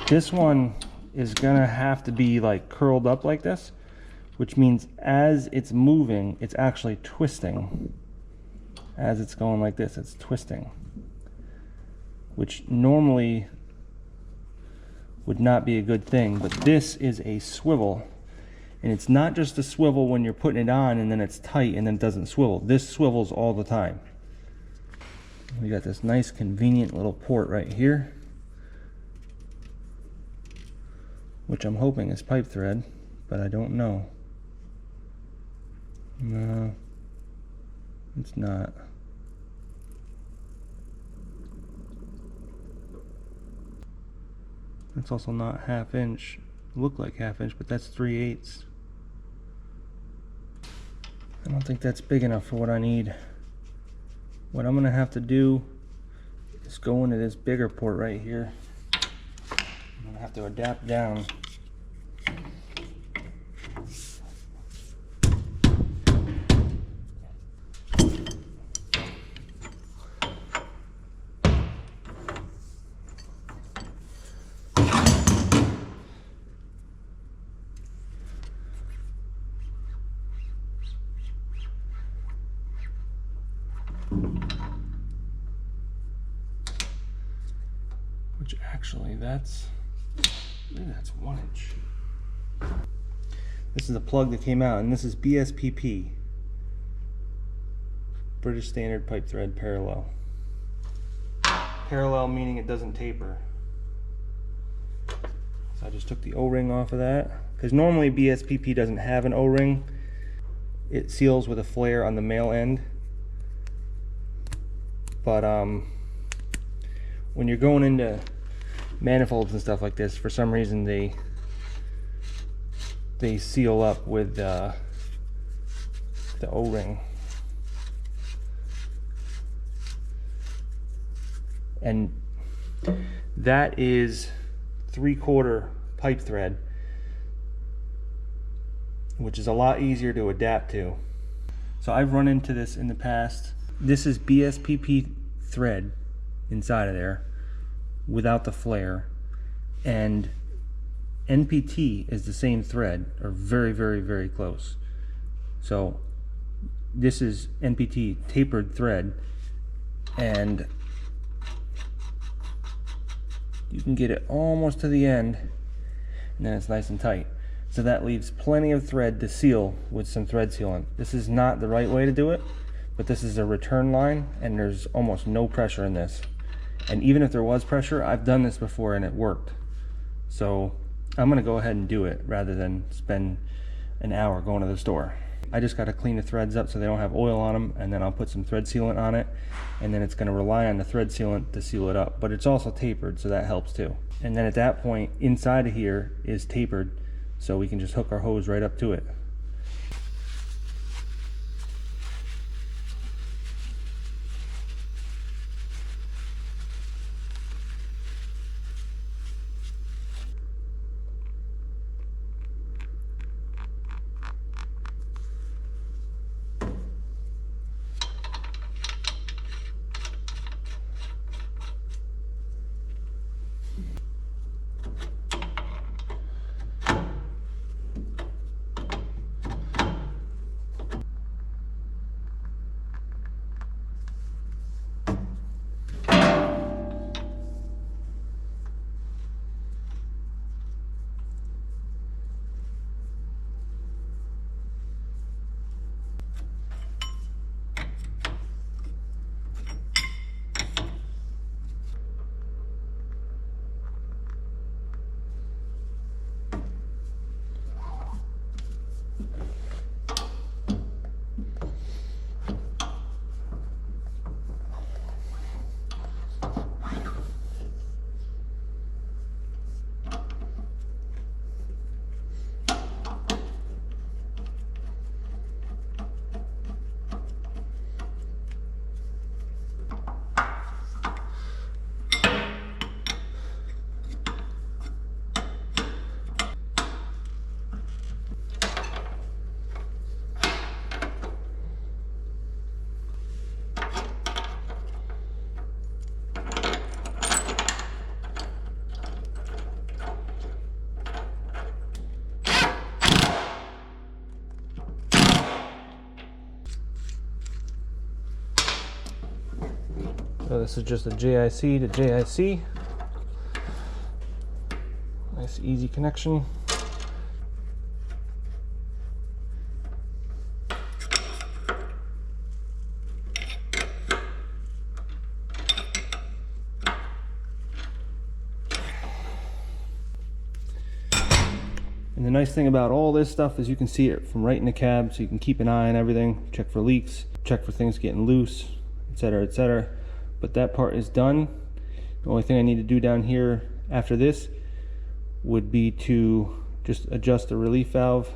this one is going to have to be like curled up like this, which means as it's moving, it's actually twisting. As it's going like this, it's twisting, which normally would not be a good thing, but this is a swivel. And it's not just a swivel when you're putting it on and then it's tight and then it doesn't swivel. This swivels all the time. We got this nice convenient little port right here, which I'm hoping is pipe thread, but I don't know. No, it's not. That's also not half inch. Look like half inch, but that's 3/8. I don't think that's big enough for what I need. What I'm gonna have to do is go into this bigger port right here. I'm gonna have to adapt down. Which actually that's 1 inch. This is a plug that came out, and this is BSPP, British Standard Pipe Thread Parallel. Parallel meaning it doesn't taper. So I just took the O-ring off of that, because normally BSPP doesn't have an O-ring. It seals with a flare on the male end. But when you're going into manifolds and stuff like this, for some reason they seal up with the O-ring. And that is 3/4 pipe thread, which is a lot easier to adapt to. So I've run into this in the past. This is BSPP thread inside of there without the flare, and NPT is the same thread, or very, very, very close. So this is NPT tapered thread, and you can get it almost to the end, and then it's nice and tight. So that leaves plenty of thread to seal with some thread sealant. This is not the right way to do it, but this is a return line, and there's almost no pressure in this. And even if there was pressure, I've done this before and it worked. So I'm gonna go ahead and do it rather than spend an hour going to the store. I just gotta clean the threads up so they don't have oil on them, and then I'll put some thread sealant on it, and then it's gonna rely on the thread sealant to seal it up. But it's also tapered, so that helps too. And then at that point, inside of here is tapered, so we can just hook our hose right up to it. So this is just a JIC to JIC. Nice easy connection. And the nice thing about all this stuff is you can see it from right in the cab, so you can keep an eye on everything, check for leaks, check for things getting loose, etc., etc. But that part is done. The only thing I need to do down here after this would be to just adjust the relief valve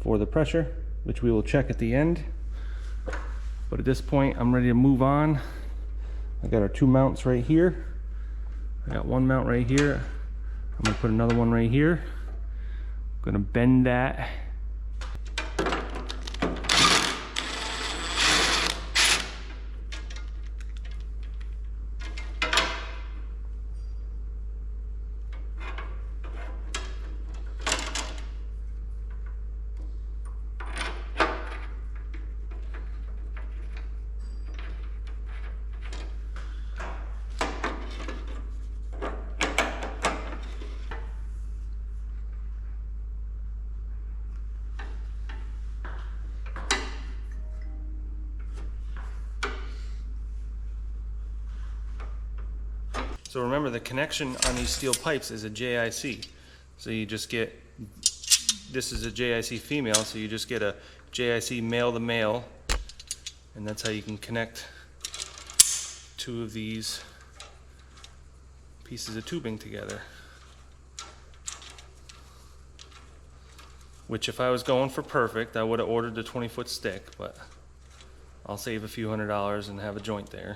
for the pressure, which we will check at the end. But at this point, I'm ready to move on. I got our 2 mounts right here. I got 1 mount right here. I'm gonna put another one right here. I'm gonna bend that. So remember, the connection on these steel pipes is a JIC. So you just get, this is a JIC female, so you just get a JIC male to male, and that's how you can connect 2 of these pieces of tubing together. Which, if I was going for perfect, I would have ordered the 20-foot stick, but I'll save a few $100s and have a joint there.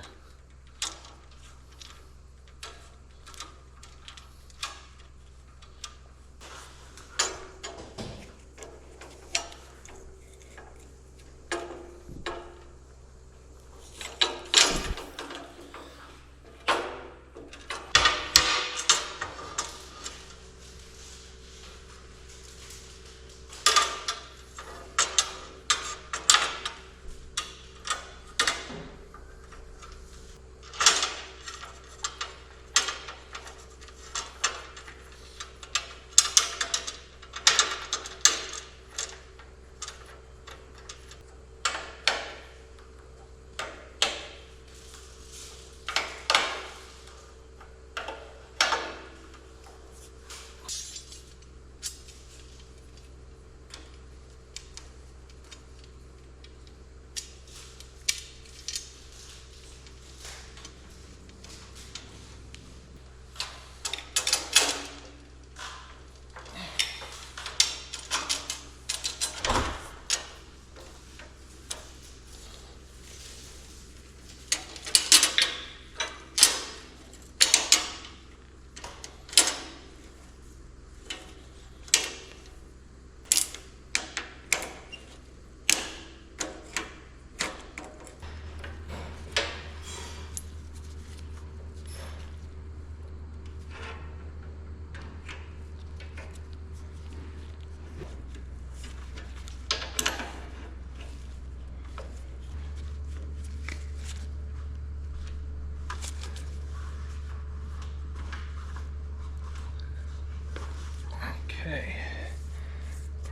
Okay,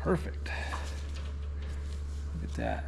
perfect. Look at that.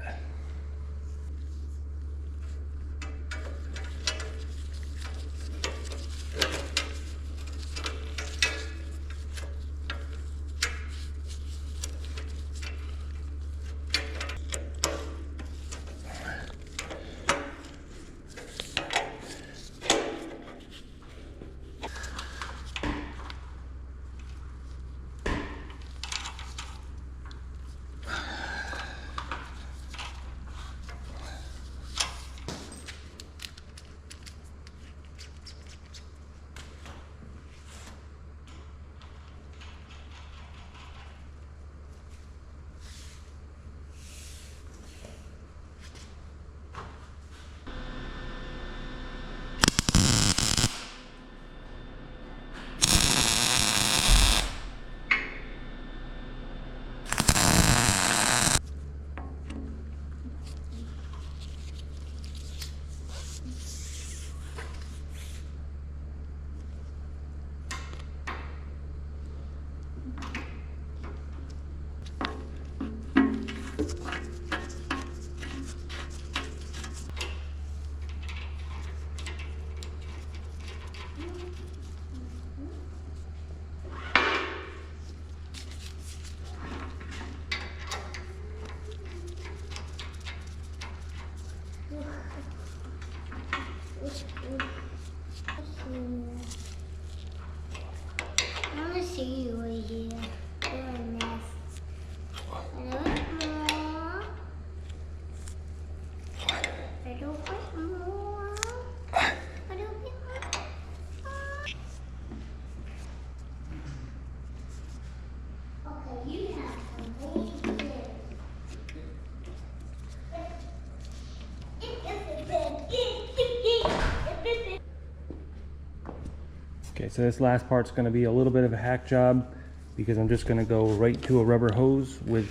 so this last part's going to be a little bit of a hack job because I'm just going to go right to a rubber hose with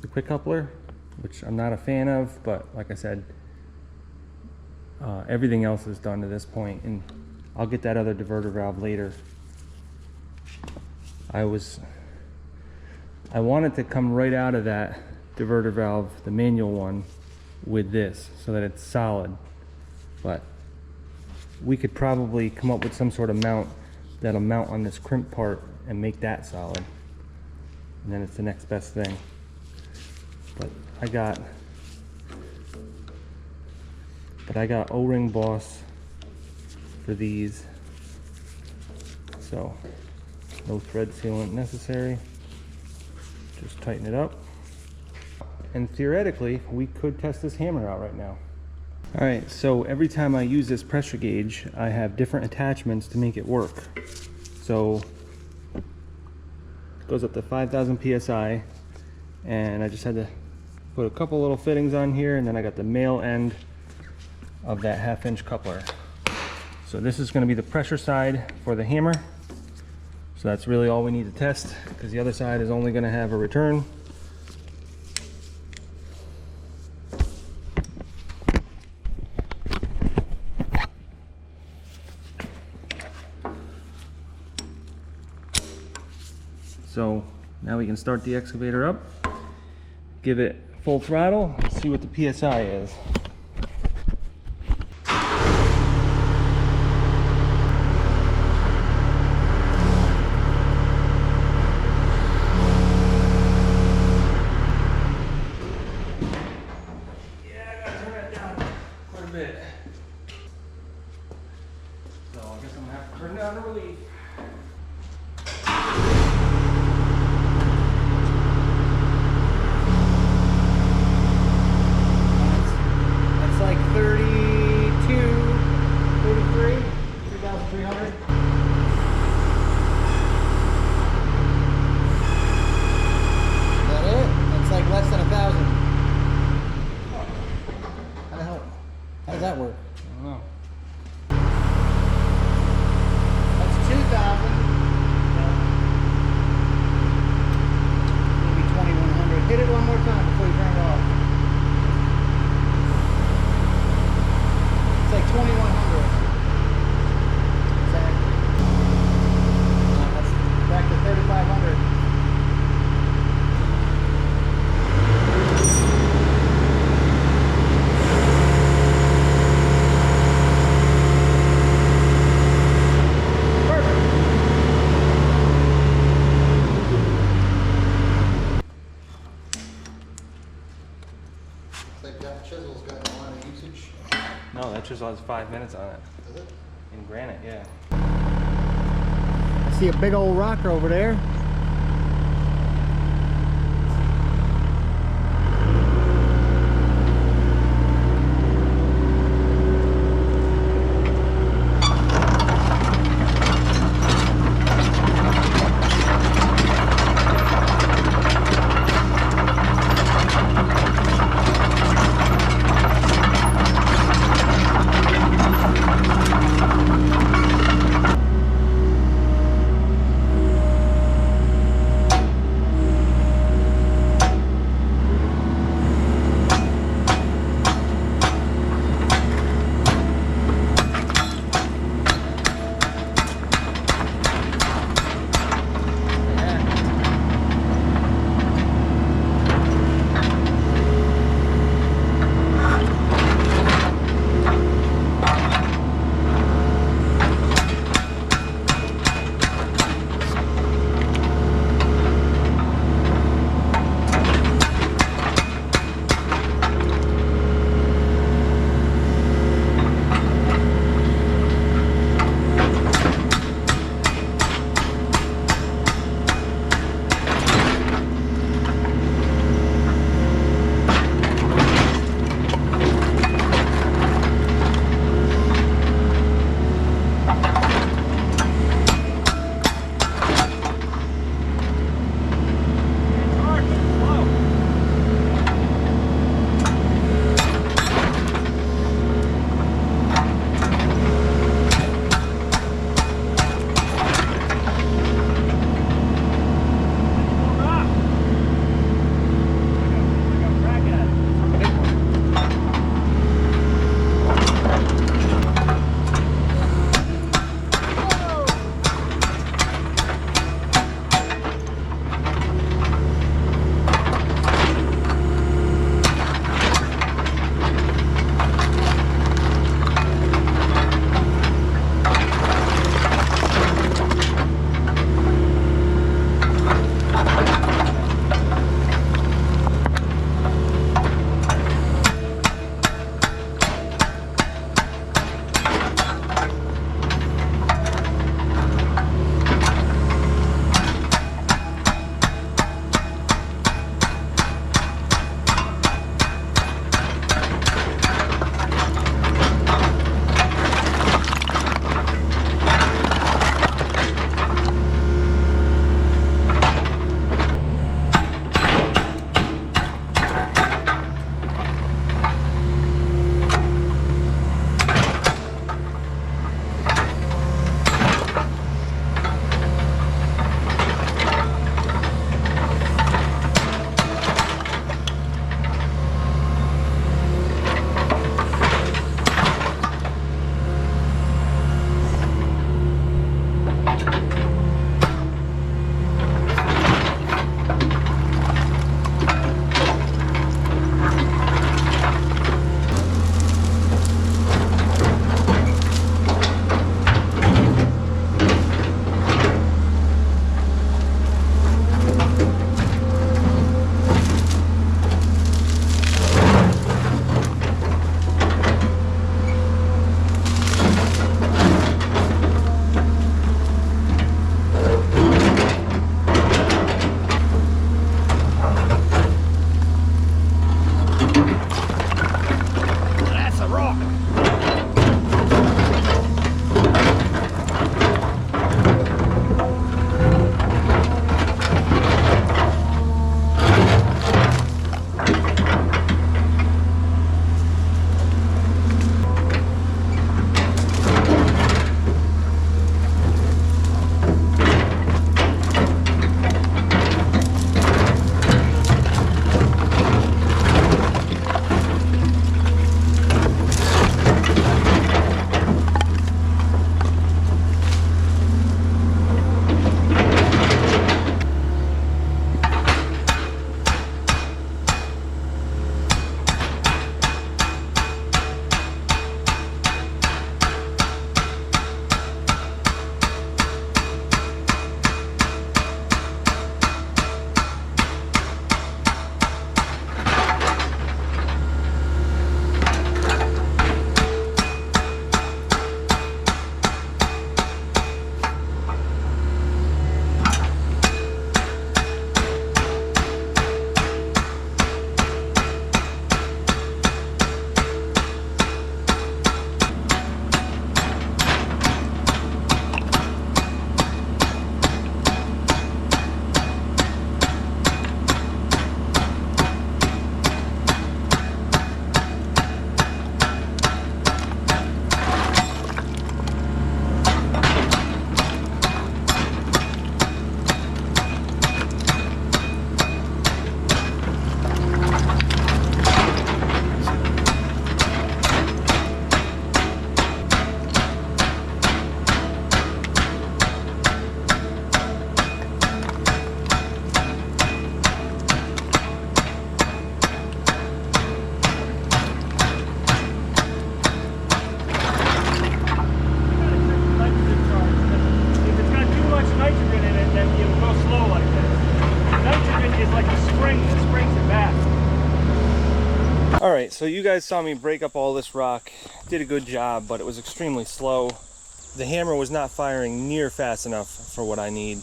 the quick coupler, which I'm not a fan of, but like I said, everything else is done to this point, and I'll get that other diverter valve later. I wanted to come right out of that diverter valve, the manual one, with this so that it's solid, but we could probably come up with some sort of mount that'll mount on this crimp part and make that solid, and then it's the next best thing. But I got O-ring boss for these, so no thread sealant necessary. Just tighten it up, and theoretically we could test this hammer out right now. All right, so every time I use this pressure gauge, I have different attachments to make it work. So it goes up to 5,000 psi, and I just had to put a couple little fittings on here, and then I got the male end of that 1/2 inch coupler. So this is going to be the pressure side for the hammer. So that's really all we need to test, because the other side is only going to have a return. So now we can start the excavator up, give it full throttle, see what the PSI is. Yeah, I gotta turn that down quite a bit. So I guess I'm gonna have to turn down the relief. Like 32, 33, 3,300. Is that it? That's like less than 1,000. How the hell? How does that work? I don't know. That's 2,000. Maybe 2,100. Hit it one more time before you turn it off. It's like 2,100. Exactly. That's back to 3,500. Perfect. It's like that chisel's got a lot of usage. No, that chisel has 5 minutes on it. Does it? In granite, yeah. I see a big old rocker over there. All right, so you guys saw me break up all this rock. Did a good job, but it was extremely slow. The hammer was not firing near fast enough for what I need,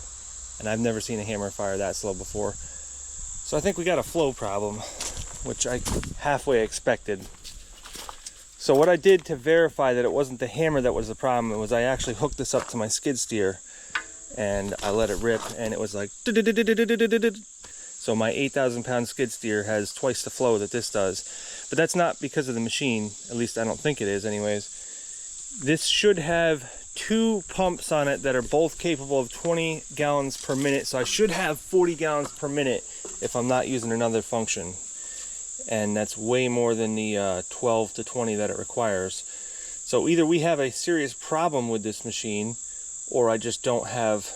and I've never seen a hammer fire that slow before. So I think we got a flow problem, which I halfway expected. So what I did to verify that it wasn't the hammer that was the problem was I actually hooked this up to my skid steer, and I let it rip, and it was like, so my 8,000 pound skid steer has twice the flow that this does. But that's not because of the machine, at least I don't think it is anyways. This should have 2 pumps on it that are both capable of 20 gallons per minute, so I should have 40 gallons per minute if I'm not using another function. And that's way more than the 12 to 20 that it requires. So either we have a serious problem with this machine, or I just don't have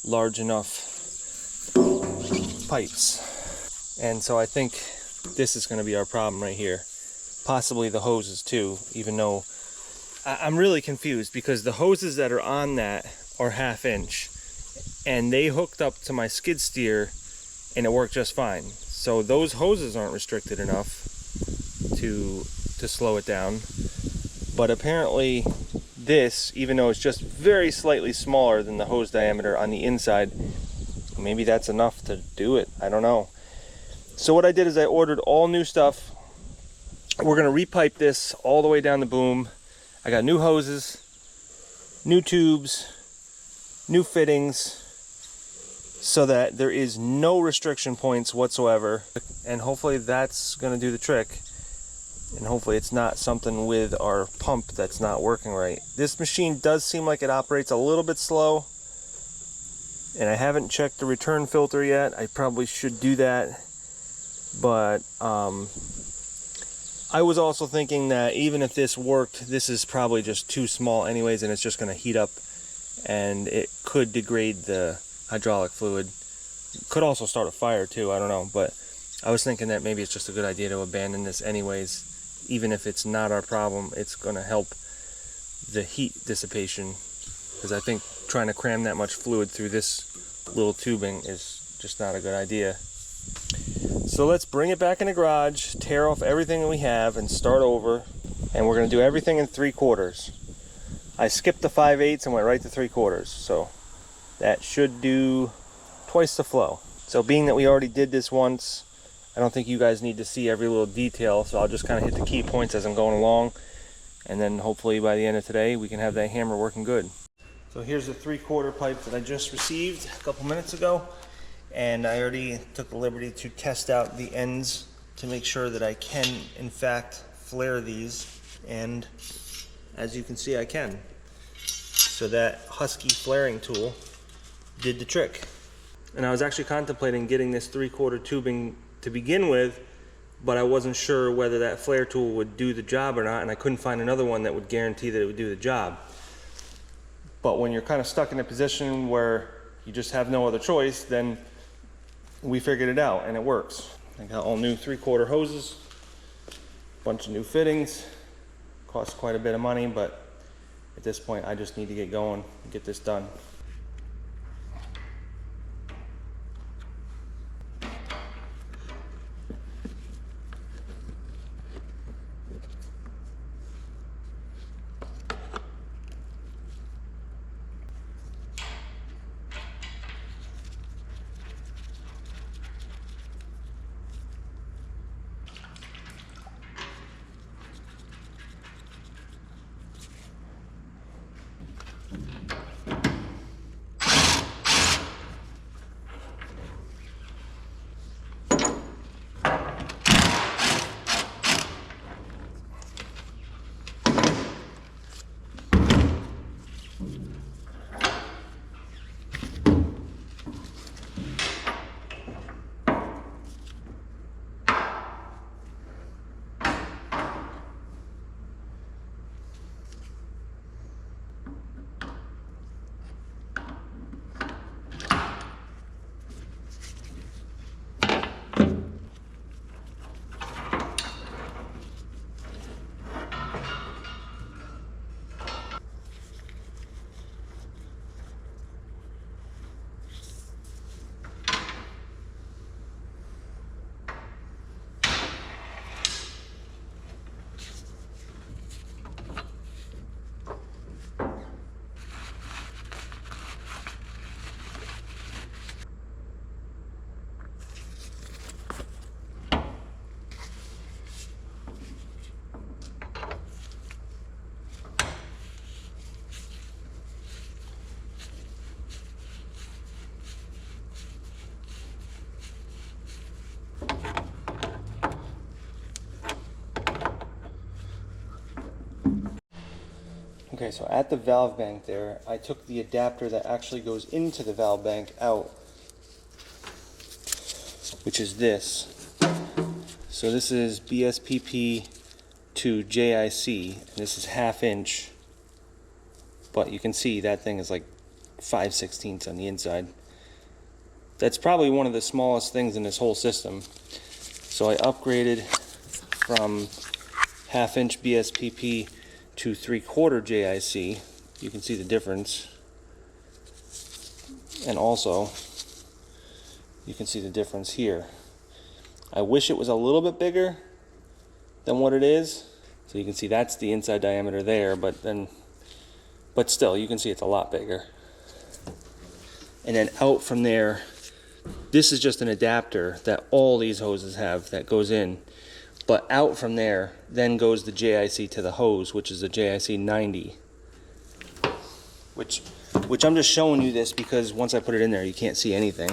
large enough pipes. And so I think this is going to be our problem right here. Possibly the hoses too, even though I'm really confused because the hoses that are on that are 1/2 inch, and they hooked up to my skid steer and it worked just fine. So those hoses aren't restricted enough to slow it down. But apparently this, even though it's just very slightly smaller than the hose diameter on the inside, maybe that's enough to do it. I don't know. So what I did is I ordered all new stuff. We're going to repipe this all the way down the boom. I got new hoses, new tubes, new fittings, so that there is no restriction points whatsoever. And hopefully that's going to do the trick. And hopefully it's not something with our pump that's not working right. This machine does seem like it operates a little bit slow. And I haven't checked the return filter yet. I probably should do that. But I was also thinking that even if this worked, this is probably just too small anyways, and it's just going to heat up and it could degrade the hydraulic fluid. Could also start a fire too, I don't know. But I was thinking that maybe it's just a good idea to abandon this anyways. Even if it's not our problem, it's going to help the heat dissipation, because I think trying to cram that much fluid through this little tubing is just not a good idea. So let's bring it back in the garage, tear off everything that we have, and start over. And we're going to do everything in 3/4. I skipped the 5/8 and went right to 3/4, so that should do twice the flow. So being that we already did this once, I don't think you guys need to see every little detail, so I'll just kind of hit the key points as I'm going along, and then hopefully by the end of today we can have that hammer working good. So here's the 3/4 pipe that I just received a couple minutes ago, and I already took the liberty to test out the ends to make sure that I can in fact flare these, and as you can see I can. So that Husky flaring tool did the trick. And I was actually contemplating getting this 3/4 tubing to begin with, but I wasn't sure whether that flare tool would do the job or not, and I couldn't find another one that would guarantee that it would do the job. But when you're kind of stuck in a position where you just have no other choice, then we figured it out and it works. I got all new 3/4 hoses, bunch of new fittings. Costs quite a bit of money, but at this point I just need to get going and get this done. Okay, so at the valve bank there, I took the adapter that actually goes into the valve bank out, which is this. So this is BSPP to JIC, and this is 1/2 inch, but you can see that thing is like 5/16 on the inside. That's probably one of the smallest things in this whole system. So I upgraded from 1/2 inch BSPP to 3/4 JIC. You can see the difference. And also, you can see the difference here. I wish it was a little bit bigger than what it is. So you can see that's the inside diameter there, but still, you can see it's a lot bigger. And then out from there, this is just an adapter that all these hoses have that goes in. But out from there, then goes the JIC to the hose, which is a JIC 90. Which I'm just showing you this because once I put it in there, you can't see anything.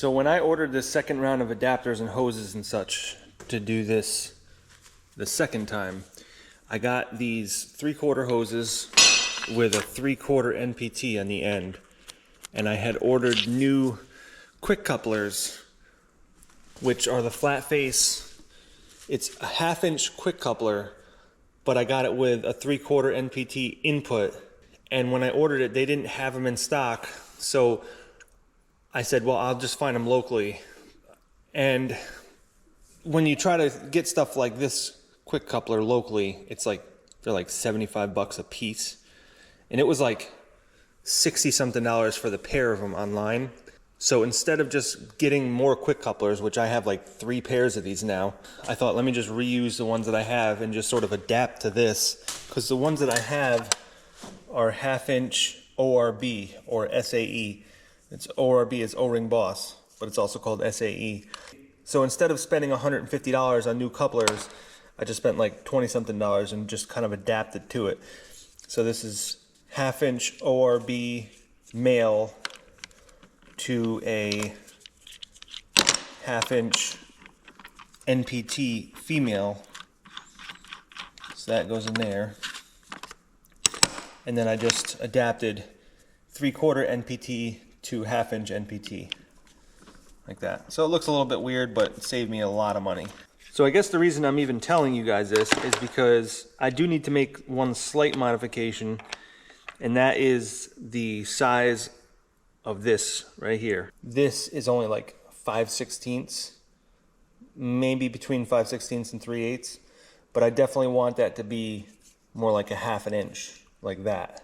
So when I ordered this second round of adapters and hoses and such to do this the second time, I got these 3/4 hoses with a 3/4 NPT on the end. And I had ordered new quick couplers, which are the flat face. It's a 1/2-inch quick coupler, but I got it with a 3/4 NPT input. And when I ordered it, they didn't have them in stock. So I said, well, I'll just find them locally. And when you try to get stuff like this quick coupler locally, it's like, they're like $75 a piece. And it was like $60-something for the pair of them online. So instead of just getting more quick couplers, which I have like 3 pairs of these now, I thought, let me just reuse the ones that I have and just sort of adapt to this. Because the ones that I have are 1/2-inch ORB or SAE. It's ORB is O-ring Boss, but it's also called SAE. So instead of spending $150 on new couplers, I just spent like $20-something and just kind of adapted to it. So this is 1/2-inch ORB male to a 1/2-inch NPT female. So that goes in there. And then I just adapted 3/4 NPT to 1/2-inch NPT. Like that. So it looks a little bit weird, but it saved me a lot of money. So I guess the reason I'm even telling you guys this is because I do need to make one slight modification, and that is the size of this right here. This is only like 5/16, maybe between 5/16 and 3/8, but I definitely want that to be more like a 1/2 inch, like that.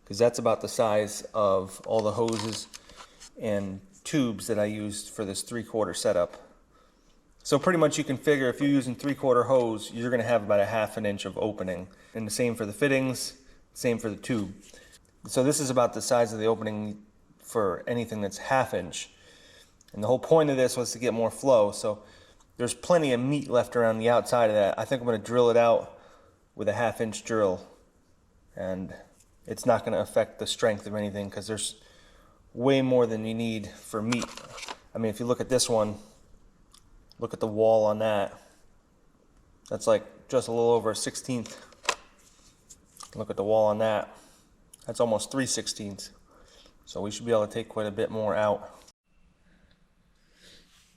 Because that's about the size of all the hoses and tubes that I used for this 3/4 setup. So pretty much you can figure if you're using 3/4 hose, you're going to have about a 1/2 inch of opening. And the same for the fittings, same for the tube. So this is about the size of the opening for anything that's 1/2 inch. And the whole point of this was to get more flow. So there's plenty of meat left around the outside of that. I think I'm going to drill it out with a 1/2 inch drill. And it's not going to affect the strength of anything because there's way more than you need for meat. I mean, if you look at this one, look at the wall on that. That's like just a little over a 1/16. Look at the wall on that. That's almost 3/16. So we should be able to take quite a bit more out.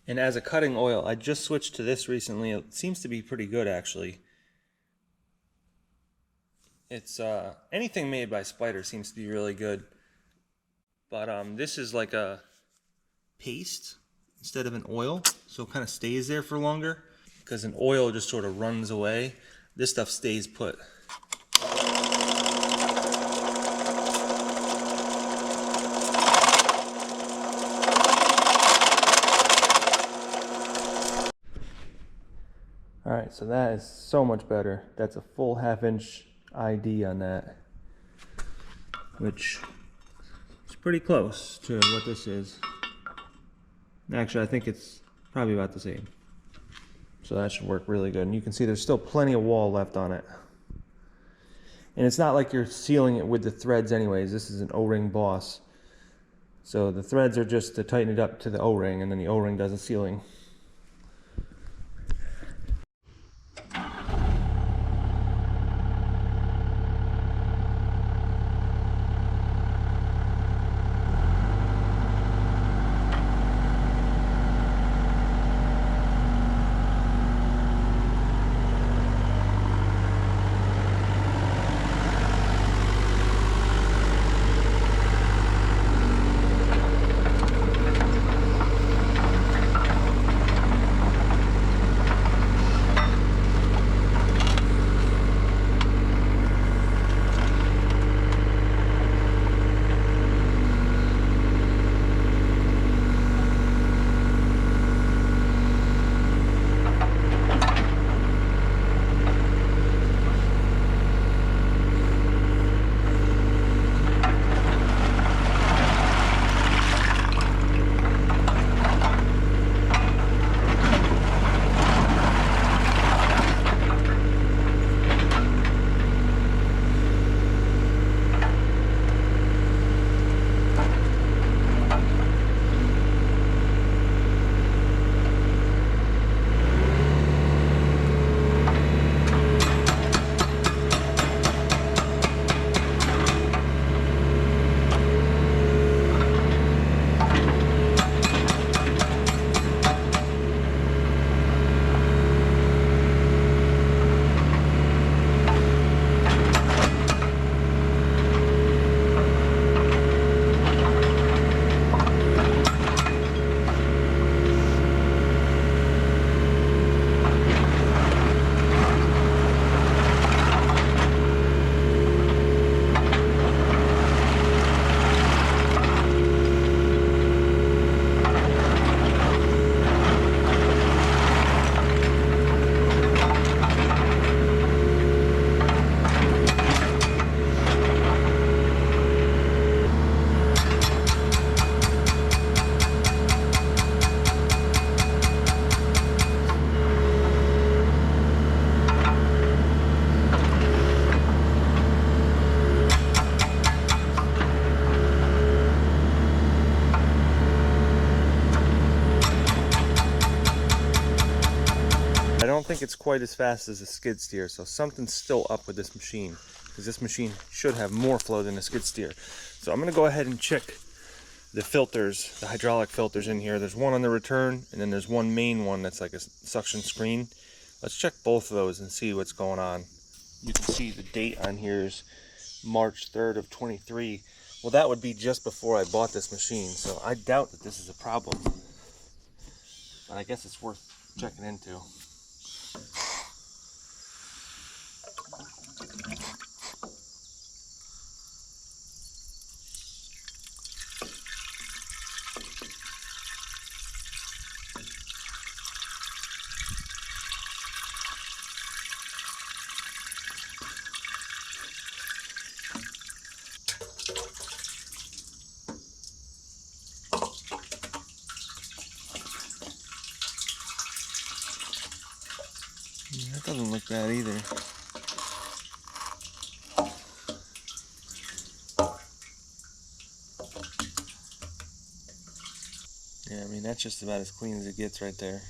And as a cutting oil, I just switched to this recently. It seems to be pretty good, actually. It's anything made by Spider seems to be really good, but this is like a paste instead of an oil, so it kind of stays there for longer. Because an oil just sort of runs away, this stuff stays put. All right, so that is so much better. That's a full 1/2 inch ID on that, which is pretty close to what this is. Actually, I think it's probably about the same. So that should work really good. And you can see there's still plenty of wall left on it. And it's not like you're sealing it with the threads anyways. This is an O-ring Boss. So the threads are just to tighten it up to the O-ring, and then the O-ring does the sealing. think it's quite as fast as a skid steer, so something's still up with this machine, because this machine should have more flow than a skid steer. So I'm going to go ahead and check the filters, the hydraulic filters in here. There's one on the return, and then there's one main one that's like a suction screen. Let's check both of those and see what's going on. You can see the date on here is March 3rd of 23. Well, that would be just before I bought this machine, so I doubt that this is a problem. But I guess it's worth checking into. That doesn't look bad either. Yeah, I mean, that's just about as clean as it gets right there.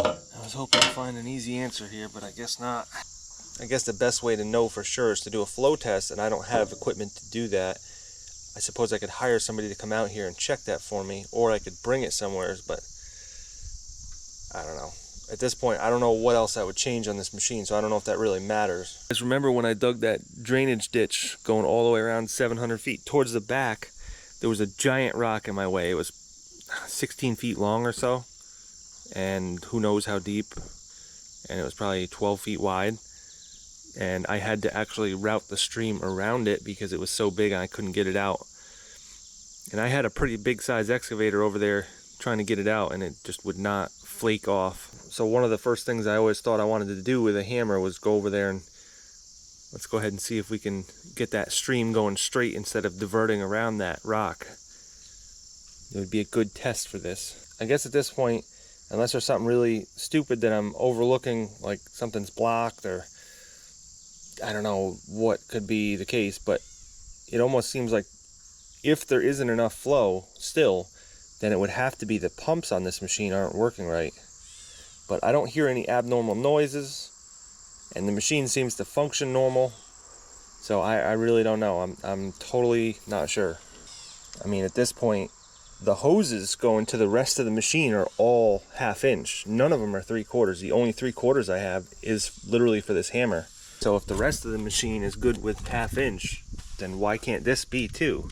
I was hoping to find an easy answer here, but I guess not. I guess the best way to know for sure is to do a flow test, and I don't have equipment to do that. I suppose I could hire somebody to come out here and check that for me, or I could bring it somewhere, but I don't know. At this point, I don't know what else I would change on this machine, so I don't know if that really matters. Just remember when I dug that drainage ditch going all the way around 700 feet towards the back, there was a giant rock in my way. It was 16 feet long or so, and who knows how deep, and it was probably 12 feet wide. And I had to actually route the stream around it because it was so big and I couldn't get it out. And I had a pretty big size excavator over there trying to get it out, and it just would not flake off. So one of the first things I always thought I wanted to do with a hammer was go over there and let's go ahead and see if we can get that stream going straight instead of diverting around that rock. It would be a good test for this. I guess at this point, unless there's something really stupid that I'm overlooking, like something's blocked, or I don't know what could be the case, but it almost seems like if there isn't enough flow still, then it would have to be the pumps on this machine aren't working right. But I don't hear any abnormal noises, and the machine seems to function normal, so I really don't know. I'm totally not sure. I mean, at this point, the hoses going to the rest of the machine are all 1/2 inch. None of them are 3/4. The only 3/4 I have is literally for this hammer. So if the rest of the machine is good with 1/2 inch, then why can't this be too?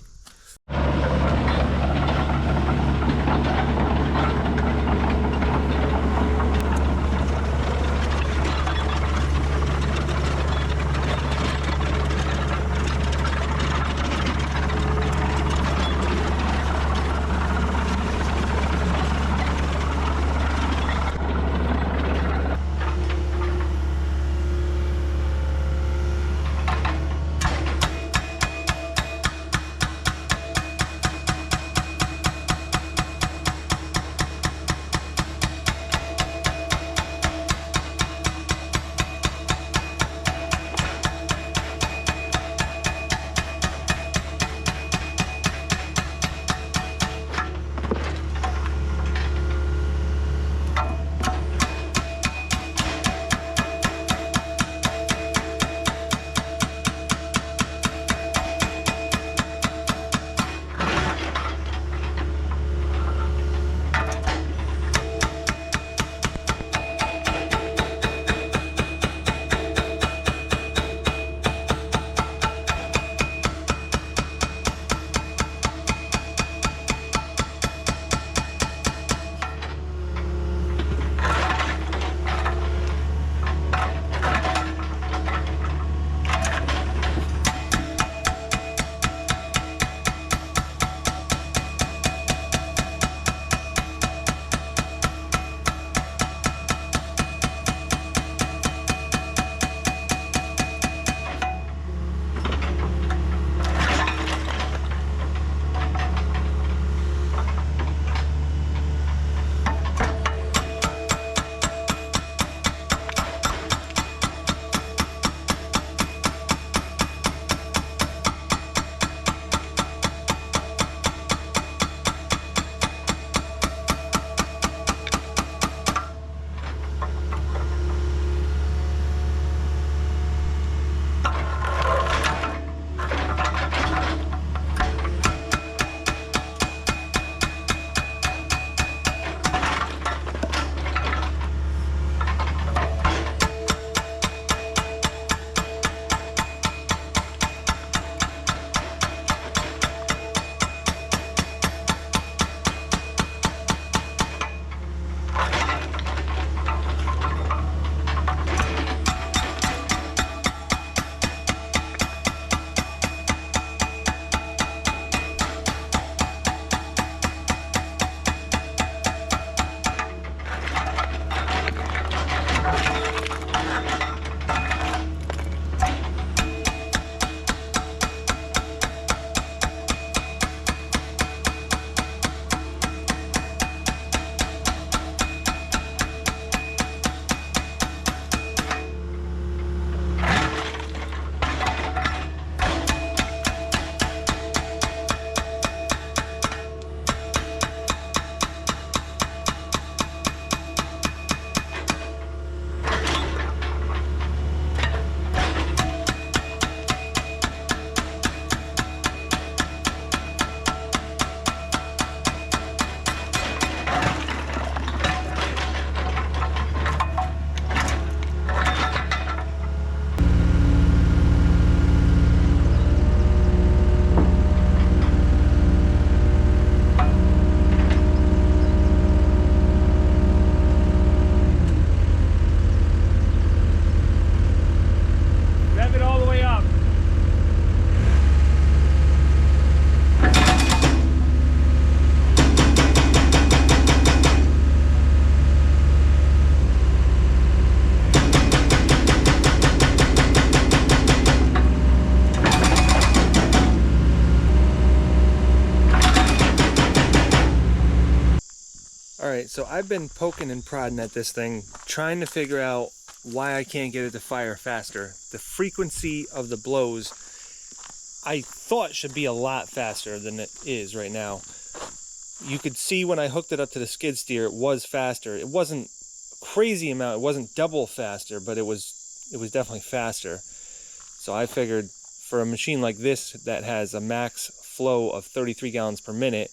All right, so I've been poking and prodding at this thing, trying to figure out why I can't get it to fire faster. The frequency of the blows, I thought should be a lot faster than it is right now. You could see when I hooked it up to the skid steer, it was faster. It wasn't a crazy amount, it wasn't double faster, but it was definitely faster. So I figured for a machine like this that has a max flow of 33 gallons per minute,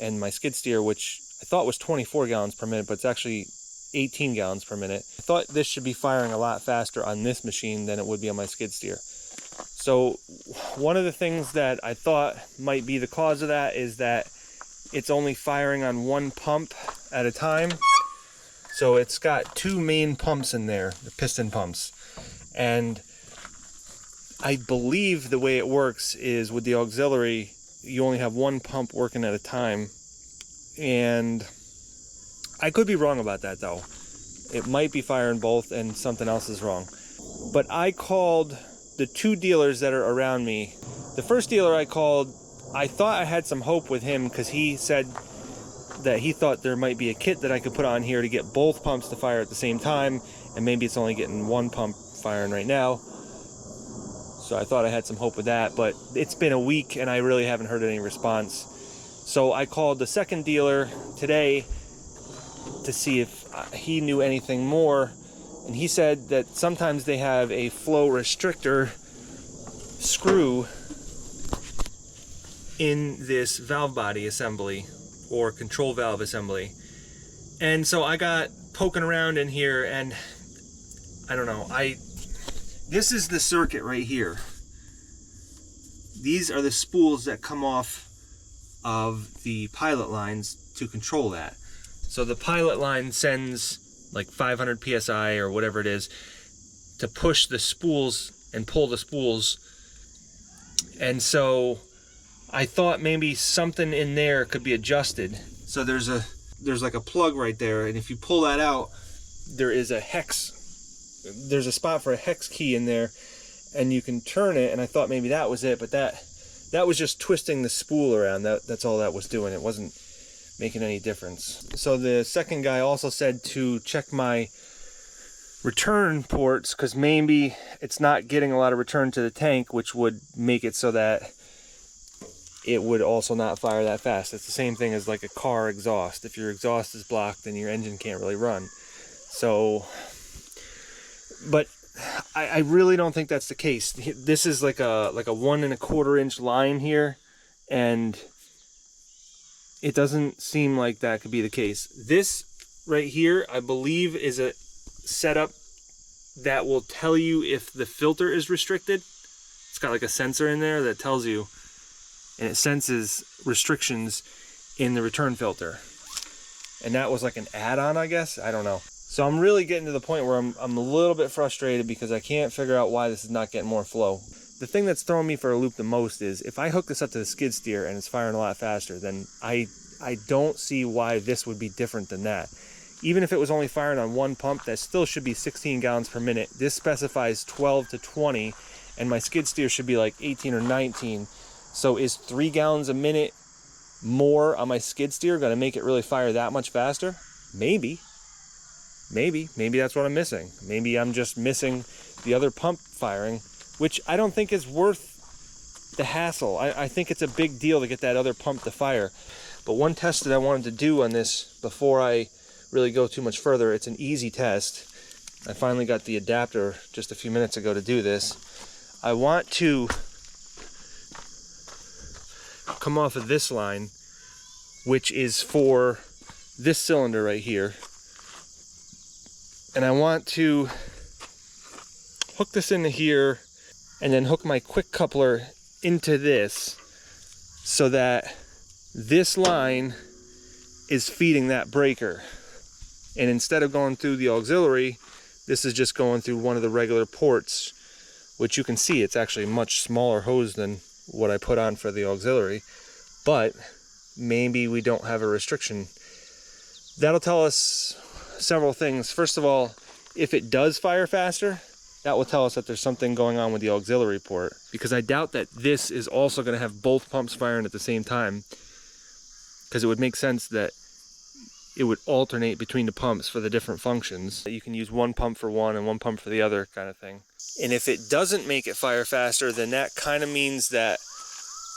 and my skid steer, which I thought was 24 gallons per minute, but it's actually 18 gallons per minute. I thought this should be firing a lot faster on this machine than it would be on my skid steer. So one of the things that I thought might be the cause of that is that it's only firing on one pump at a time. So it's got two main pumps in there, the piston pumps. And I believe the way it works is with the auxiliary, you only have one pump working at a time. And I could be wrong about that though. It might be firing both and something else is wrong. But I called the two dealers that are around me. The first dealer I called, I thought I had some hope with him because he said that he thought there might be a kit that I could put on here to get both pumps to fire at the same time, and maybe it's only getting one pump firing right now. So I thought I had some hope with that, but it's been a week and I really haven't heard any response. So I called the second dealer today to see if he knew anything more, and he said that sometimes they have a flow restrictor screw in this valve body assembly or control valve assembly. And so I got poking around in here, and I don't know, this is the circuit right here. These are the spools that come off of the pilot lines to control that. So the pilot line sends like 500 psi or whatever it is to push the spools and pull the spools. And so I thought maybe something in there could be adjusted. So there's like a plug right there, and if you pull that out, there's a spot for a hex key in there, and you can turn it, and I thought maybe that was it, but that was just twisting the spool around. That's all that was doing. It wasn't making any difference. So the second guy also said to check my return ports, because maybe it's not getting a lot of return to the tank, which would make it so that it would also not fire that fast. It's the same thing as like a car exhaust. If your exhaust is blocked, then your engine can't really run. So, but I really don't think that's the case. This is like a 1 1/4 inch line here, and it doesn't seem like that could be the case. This right here, I believe, is a setup that will tell you if the filter is restricted. It's got like a sensor in there that tells you, and it senses restrictions in the return filter. And that was like an add-on, I guess. I don't know. So I'm really getting to the point where I'm a little bit frustrated because I can't figure out why this is not getting more flow. The thing that's throwing me for a loop the most is if I hook this up to the skid steer and it's firing a lot faster, then I don't see why this would be different than that. Even if it was only firing on one pump, that still should be 16 gallons per minute. This specifies 12 to 20, and my skid steer should be like 18 or 19. So is 3 gallons a minute more on my skid steer going to make it really fire that much faster? Maybe that's what I'm missing. Maybe I'm just missing the other pump firing, which I don't think is worth the hassle. I think it's a big deal to get that other pump to fire. But one test that I wanted to do on this before I really go too much further, it's an easy test. I finally got the adapter just a few minutes ago to do this. I want to come off of this line, which is for this cylinder right here. And I want to hook this into here and then hook my quick coupler into this so that this line is feeding that breaker. And instead of going through the auxiliary, this is just going through one of the regular ports, which you can see it's actually a much smaller hose than what I put on for the auxiliary. But maybe we don't have a restriction. That'll tell us several things. First of all, if it does fire faster, that will tell us that there's something going on with the auxiliary port, because I doubt that this is also going to have both pumps firing at the same time, because it would make sense that it would alternate between the pumps for the different functions. You can use one pump for one and one pump for the other kind of thing. And if it doesn't make it fire faster, then that kind of means that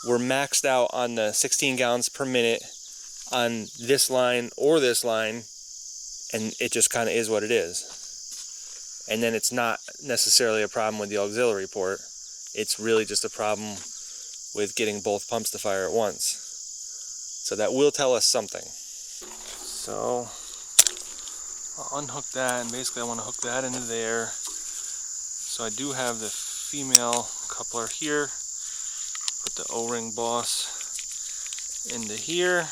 we're maxed out on the 16 gallons per minute on this line or this line, and it just kind of is what it is. And then it's not necessarily a problem with the auxiliary port. It's really just a problem with getting both pumps to fire at once. So that will tell us something. So I'll unhook that, and basically I want to hook that into there. So I do have the female coupler here. Put the O-ring boss into here.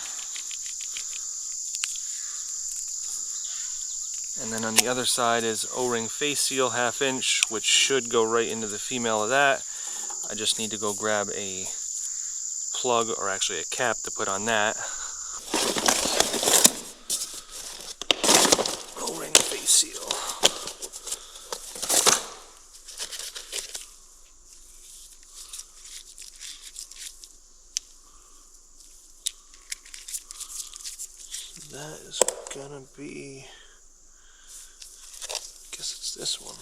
And then on the other side is O-ring face seal 1/2 inch, which should go right into the female of that. I just need to go grab a plug, or actually a cap, to put on that. O-ring face seal. That is gonna be, I guess it's this one.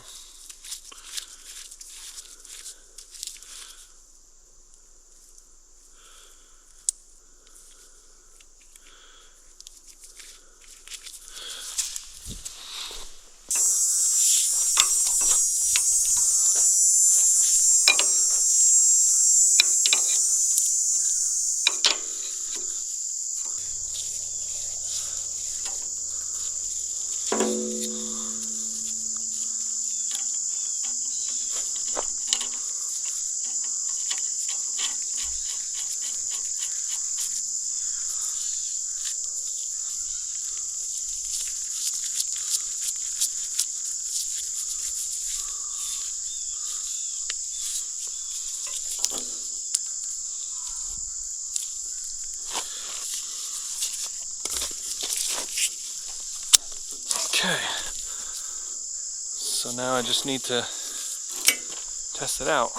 Okay, so now I just need to test it out.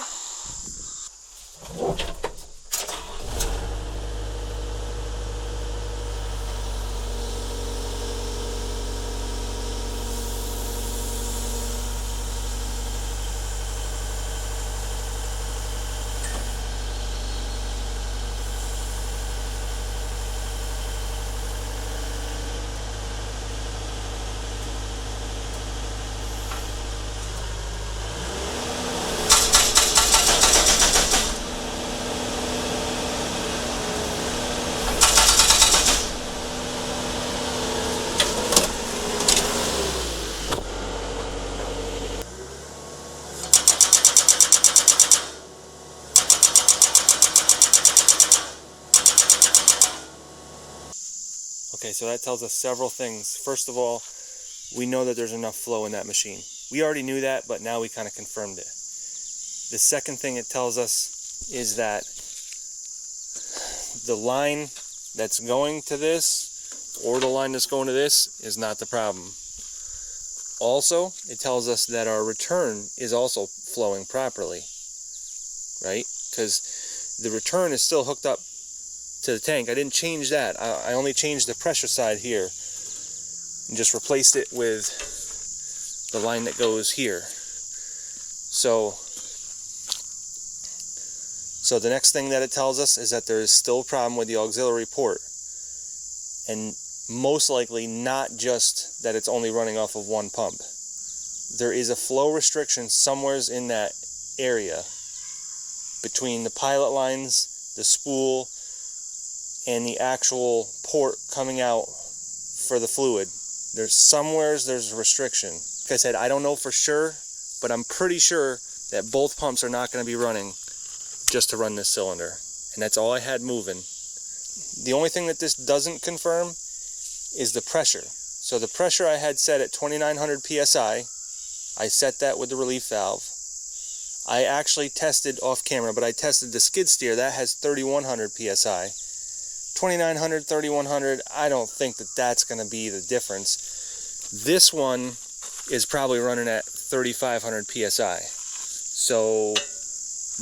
Okay, so that tells us several things. First of all, we know that there's enough flow in that machine. We already knew that, but now we kind of confirmed it. The second thing it tells us is that the line that's going to this, or the line that's going to this, is not the problem. Also, it tells us that our return is also flowing properly, right? Because the return is still hooked up to the tank. I didn't change that. I only changed the pressure side here and just replaced it with the line that goes here. So the next thing that it tells us is that there is still a problem with the auxiliary port, and most likely not just that it's only running off of one pump. There is a flow restriction somewhere in that area between the pilot lines, the spool, and the actual port coming out for the fluid. There's a restriction. Like I said, I don't know for sure, but I'm pretty sure that both pumps are not going to be running just to run this cylinder. And that's all I had moving. The only thing that this doesn't confirm is the pressure. So the pressure I had set at 2900 psi, I set that with the relief valve. I actually tested off camera, but I tested the skid steer. That has 3100 psi. 2900, 3100, I don't think that that's going to be the difference. This one is probably running at 3500 psi. So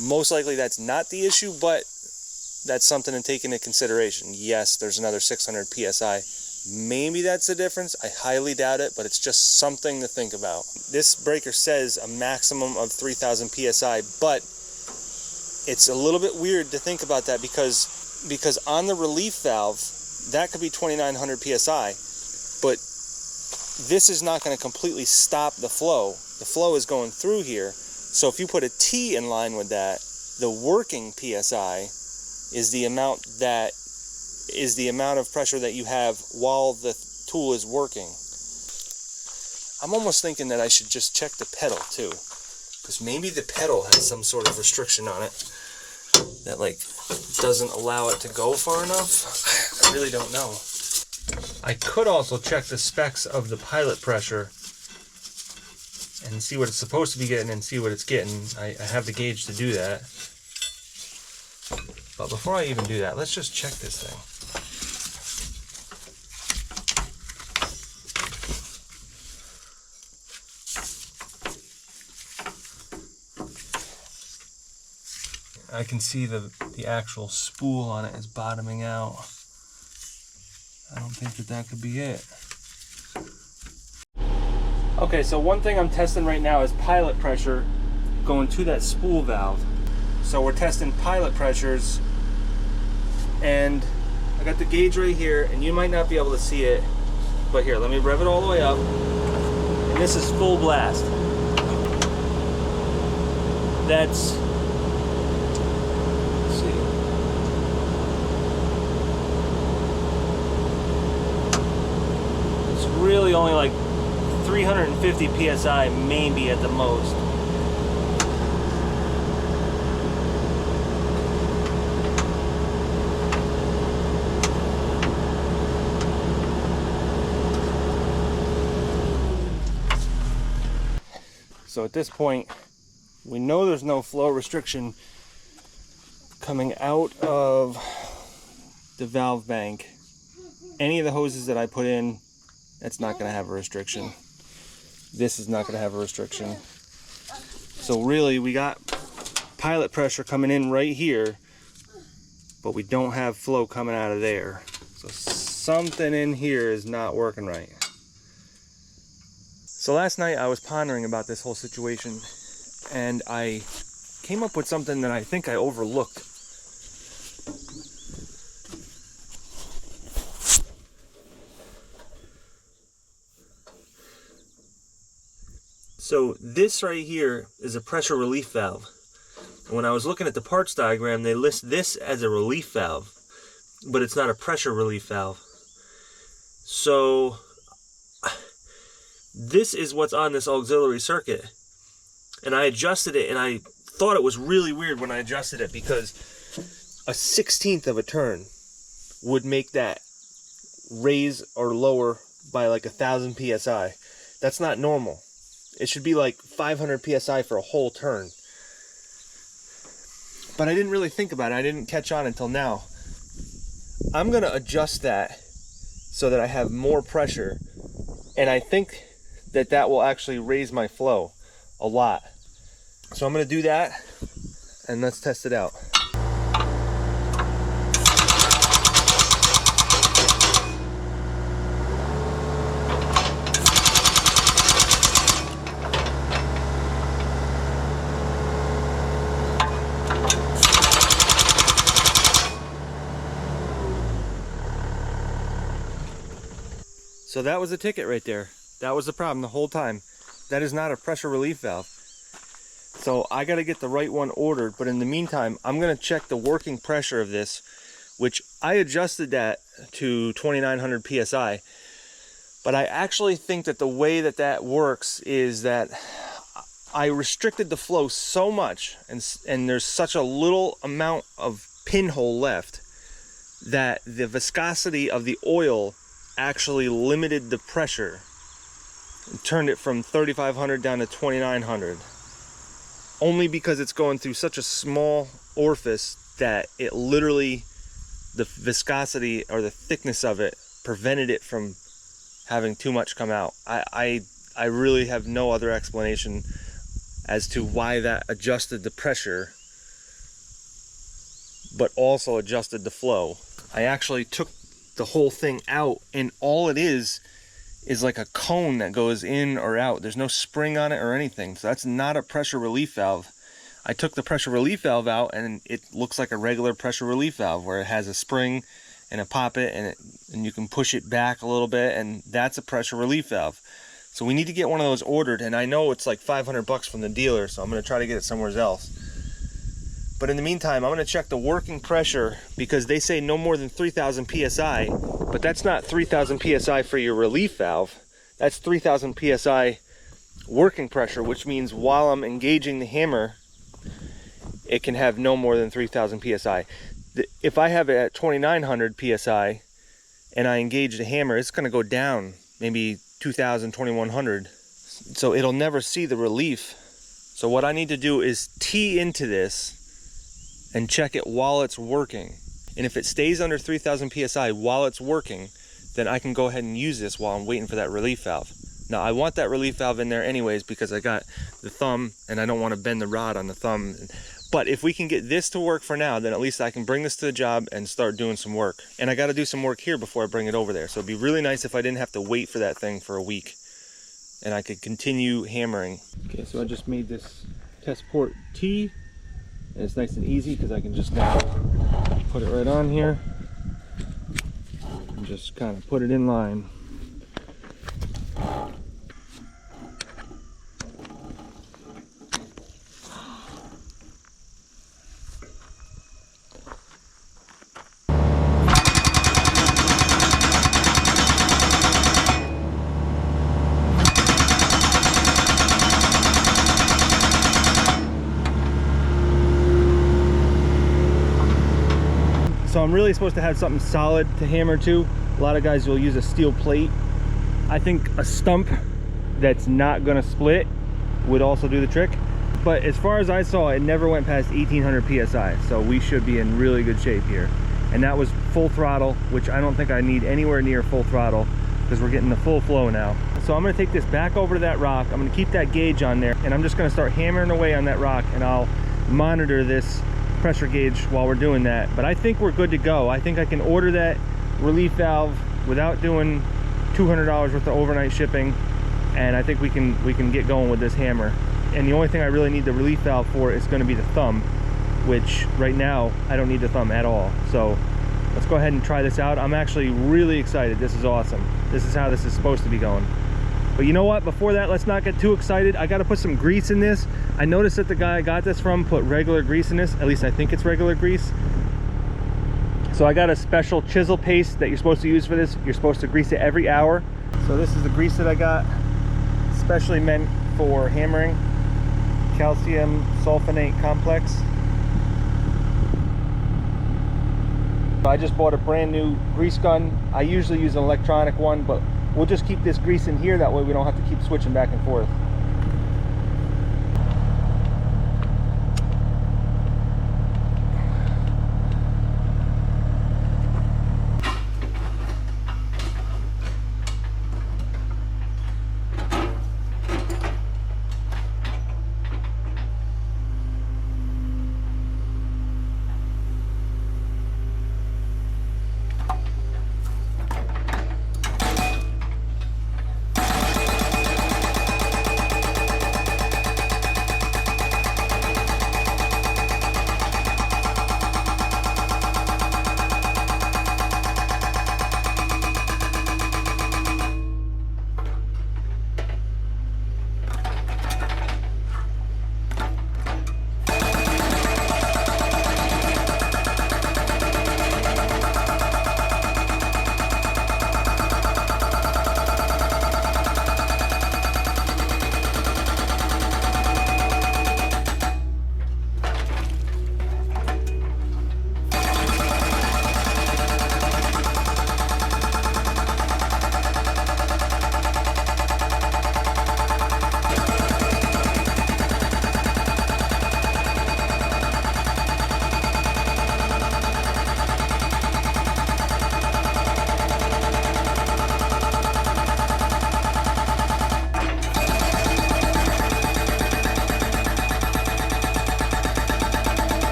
most likely that's not the issue, but that's something to take into consideration. Yes, there's another 600 psi Maybe that's the difference. I highly doubt it, but it's just something to think about. This breaker says a maximum of 3,000 psi, but it's a little bit weird to think about that because on the relief valve, that could be 2,900 psi, but this is not going to completely stop the flow. The flow is going through here. So if you put a T in line with that, the working psi is the amount of pressure that you have while the tool is working. I'm almost thinking that I should just check the pedal too, because maybe the pedal has some sort of restriction on it that like doesn't allow it to go far enough. I really don't know. I could also check the specs of the pilot pressure and see what it's supposed to be getting and see what it's getting. I have the gauge to do that. But before I even do that, let's just check this thing. I can see the actual spool on it is bottoming out. I don't think that could be it. Okay, so one thing I'm testing right now is pilot pressure going to that spool valve. So we're testing pilot pressures, and I got the gauge right here, and you might not be able to see it, but here, let me rev it all the way up. And this is full blast. That's, let's see. It's really only like 350 psi, maybe at the most. So at this point, we know there's no flow restriction coming out of the valve bank. Any of the hoses that I put in, that's not going to have a restriction. This is not going to have a restriction. So really, we got pilot pressure coming in right here, but we don't have flow coming out of there. So something in here is not working right. So last night I was pondering about this whole situation, and I came up with something that I think I overlooked. So this right here is a pressure relief valve. When I was looking at the parts diagram, they list this as a relief valve, but it's not a pressure relief valve. So this is what's on this auxiliary circuit. And I adjusted it, and I thought it was really weird when I adjusted it, because a 1/16 of a turn would make that raise or lower by like 1,000 psi. That's not normal. It should be like 500 psi for a whole turn. But I didn't really think about it. I didn't catch on until now. I'm going to adjust that so that I have more pressure, and I think that that will actually raise my flow a lot. So I'm going to do that, and let's test it out. So that was the ticket right there. That was the problem the whole time. That is not a pressure relief valve. So I got to get the right one ordered, but in the meantime, I'm going to check the working pressure of this, which I adjusted that to 2,900 psi. But I actually think that the way that that works is that I restricted the flow so much, and there's such a little amount of pinhole left, that the viscosity of the oil actually limited the pressure and turned it from 3,500 down to 2,900, only because it's going through such a small orifice that it literally, the viscosity or the thickness of it prevented it from having too much come out. I really have no other explanation as to why that adjusted the pressure but also adjusted the flow. I actually took the whole thing out, and all it is like a cone that goes in or out. There's no spring on it or anything, so that's not a pressure relief valve. I took the pressure relief valve out and it looks like a regular pressure relief valve where it has a spring and a poppet, and you can push it back a little bit, and that's a pressure relief valve. So we need to get one of those ordered, and I know it's like 500 bucks from the dealer, so I'm going to try to get it somewhere else. But in the meantime, I'm going to check the working pressure, because they say no more than 3,000 psi, but that's not 3,000 psi for your relief valve. That's 3,000 psi working pressure, which means while I'm engaging the hammer, it can have no more than 3,000 psi. If I have it at 2,900 psi and I engage the hammer, it's going to go down maybe 2,000, 2,100. So it'll never see the relief. So what I need to do is tee into this and check it while it's working. And if it stays under 3,000 psi while it's working, then I can go ahead and use this while I'm waiting for that relief valve. Now I want that relief valve in there anyways, because I got the thumb and I don't want to bend the rod on the thumb. But if we can get this to work for now, then at least I can bring this to the job and start doing some work. And I got to do some work here before I bring it over there. So it'd be really nice if I didn't have to wait for that thing for a week and I could continue hammering. Okay, so I just made this test port T, and it's nice and easy because I can just now put it right on here and just kind of put it in line. So I'm really supposed to have something solid to hammer to. A lot of guys will use a steel plate. I think a stump that's not gonna split would also do the trick. But as far as I saw, it never went past 1,800 psi. So we should be in really good shape here. And that was full throttle, which I don't think I need anywhere near full throttle because we're getting the full flow now. So I'm gonna take this back over to that rock. I'm gonna keep that gauge on there, and I'm just gonna start hammering away on that rock, and I'll monitor this pressure gauge while we're doing that. But I think we're good to go. I think I can order that relief valve without doing $200 worth of overnight shipping, and I think we can get going with this hammer. And the only thing I really need the relief valve for is going to be the thumb, which right now I don't need the thumb at all. So let's go ahead and try this out. I'm actually really excited. This is awesome. This is how this is supposed to be going. But you know what, before that, let's not get too excited. I got to put some grease in this. I noticed that the guy I got this from put regular grease in this. At least I think it's regular grease. So I got a special chisel paste that you're supposed to use for this. You're supposed to grease it every hour. So this is the grease that I got, specially meant for hammering. Calcium sulfonate complex. I just bought a brand new grease gun. I usually use an electronic one, but we'll just keep this grease in here. That way we don't have to keep switching back and forth.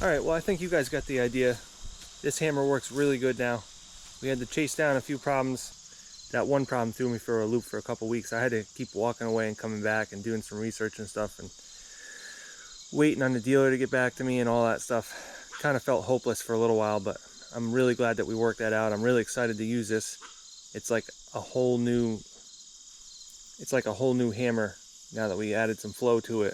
Alright, well I think you guys got the idea. This hammer works really good now. We had to chase down a few problems. That one problem threw me for a loop for a couple weeks. I had to keep walking away and coming back and doing some research and stuff and waiting on the dealer to get back to me and all that stuff. Kind of felt hopeless for a little while, but I'm really glad that we worked that out. I'm really excited to use this. It's like a whole new hammer now that we added some flow to it.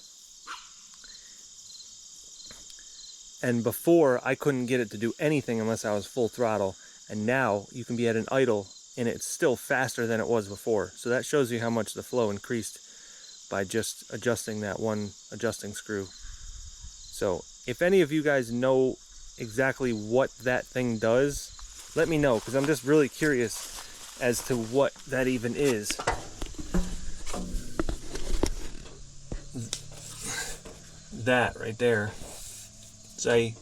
And before, I couldn't get it to do anything unless I was full throttle. And now you can be at an idle and it's still faster than it was before. So that shows you how much the flow increased by just adjusting that one adjusting screw. So if any of you guys know exactly what that thing does, let me know, because I'm just really curious as to what that even is. That right there. So I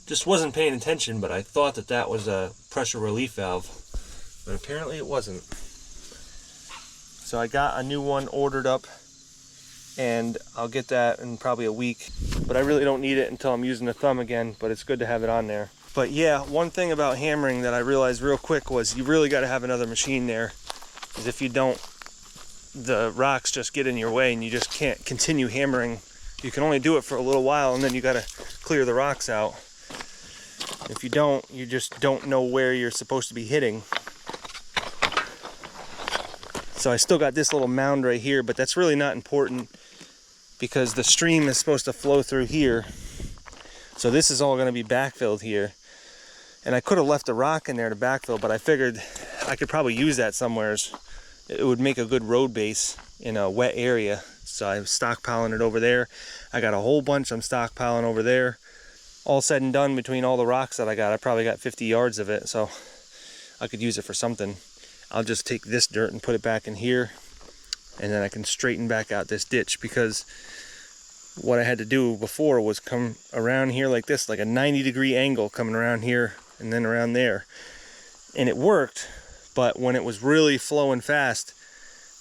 just wasn't paying attention, but I thought that that was a pressure relief valve, but apparently it wasn't. So I got a new one ordered up, and I'll get that in probably a week, but I really don't need it until I'm using the thumb again, but it's good to have it on there. But yeah, one thing about hammering that I realized real quick was you really got to have another machine there, because if you don't, the rocks just get in your way and you just can't continue hammering. You can only do it for a little while and then you got to clear the rocks out. If you don't, you just don't know where you're supposed to be hitting. So I still got this little mound right here, but that's really not important because the stream is supposed to flow through here. So this is all going to be backfilled here. And I could have left a rock in there to backfill, but I figured I could probably use that somewheres. It would make a good road base in a wet area. So I'm stockpiling it over there. I got a whole bunch I'm stockpiling over there. All said and done, between all the rocks that I probably got 50 yards of it, so I could use it for something. I'll just take this dirt and put it back in here, and then I can straighten back out this ditch, because what I had to do before was come around here like this, like a 90-degree angle coming around here and then around there. And it worked, but when it was really flowing fast,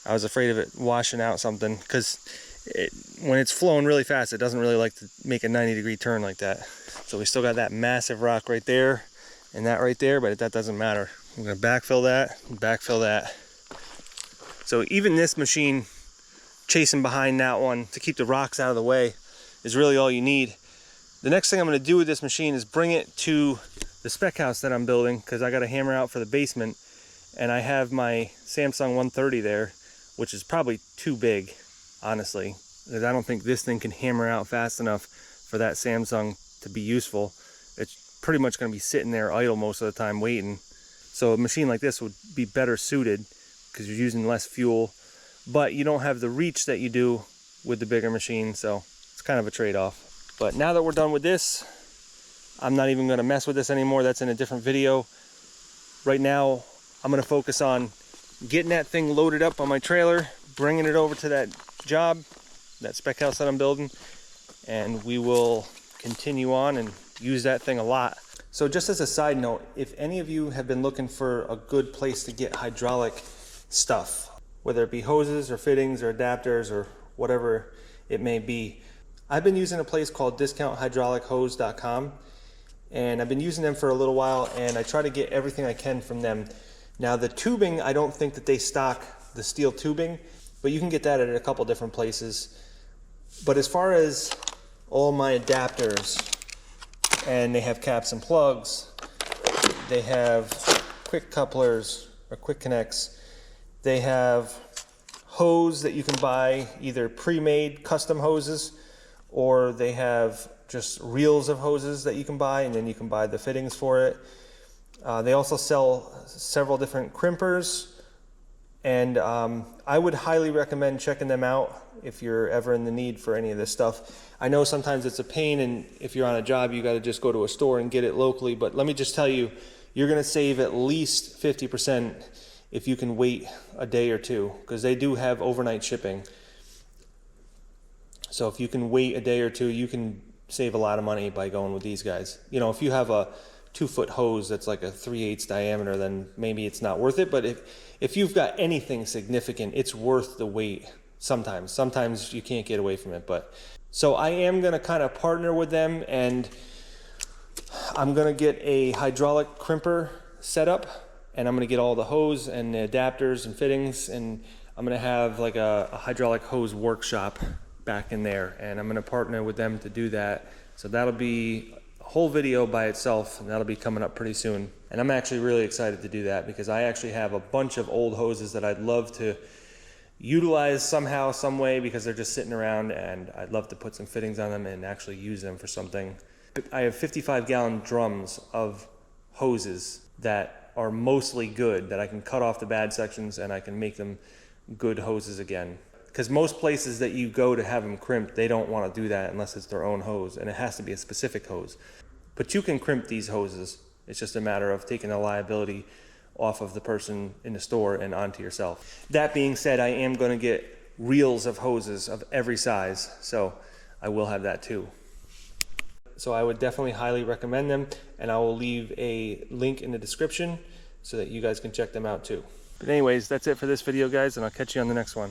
I was afraid of it washing out something, because when it's flowing really fast, it doesn't really like to make a 90-degree turn like that. So we still got that massive rock right there and that right there, but that doesn't matter. I'm going to backfill that and backfill that. So even this machine chasing behind that one to keep the rocks out of the way is really all you need. The next thing I'm going to do with this machine is bring it to the spec house that I'm building, because I got a hammer out for the basement, and I have my Samsung 130 there, which is probably too big, honestly, because I don't think this thing can hammer out fast enough for that Samsung to be useful. It's pretty much going to be sitting there idle most of the time waiting. So a machine like this would be better suited because you're using less fuel, but you don't have the reach that you do with the bigger machine, so it's kind of a trade-off. But now that we're done with this, I'm not even going to mess with this anymore. That's in a different video. Right now, I'm going to focus on getting that thing loaded up on my trailer, bringing it over to that job, that spec house that I'm building, and we will continue on and use that thing a lot. So just as a side note, if any of you have been looking for a good place to get hydraulic stuff, whether it be hoses or fittings or adapters or whatever it may be, I've been using a place called discounthydraulichose.com, and I've been using them for a little while, and I try to get everything I can from them. Now the tubing, I don't think that they stock the steel tubing, but you can get that at a couple different places. But as far as all my adapters, and they have caps and plugs, they have quick couplers or quick connects, they have hose that you can buy, either pre-made custom hoses, or they have just reels of hoses that you can buy, and then you can buy the fittings for it. They also sell several different crimpers, and I would highly recommend checking them out if you're ever in the need for any of this stuff. I know sometimes it's a pain, and if you're on a job, you got to just go to a store and get it locally, but let me just tell you, you're going to save at least 50% if you can wait a day or two, because they do have overnight shipping. So if you can wait a day or two, you can save a lot of money by going with these guys. You know, if you have a 2-foot hose that's like a 3/8 diameter, then maybe it's not worth it. But if you've got anything significant, it's worth the wait. Sometimes you can't get away from it. But so I am going to kind of partner with them and I'm gonna get a hydraulic crimper setup, and I'm gonna get all the hose and the adapters and fittings, and I'm gonna have like a hydraulic hose workshop back in there, and I'm gonna partner with them to do that. So that'll be a whole video by itself, and that'll be coming up pretty soon. And I'm actually really excited to do that because I actually have a bunch of old hoses that I'd love to utilize somehow, some way, because they're just sitting around, and I'd love to put some fittings on them and actually use them for something. I have 55-gallon drums of hoses that are mostly good, that I can cut off the bad sections and I can make them good hoses again. Because most places that you go to have them crimped, they don't want to do that unless it's their own hose, and it has to be a specific hose. But you can crimp these hoses. It's just a matter of taking the liability off of the person in the store and onto yourself. That being said, I am going to get reels of hoses of every size, so I will have that too. So I would definitely highly recommend them, and I will leave a link in the description so that you guys can check them out too. But anyways, that's it for this video, guys, and I'll catch you on the next one.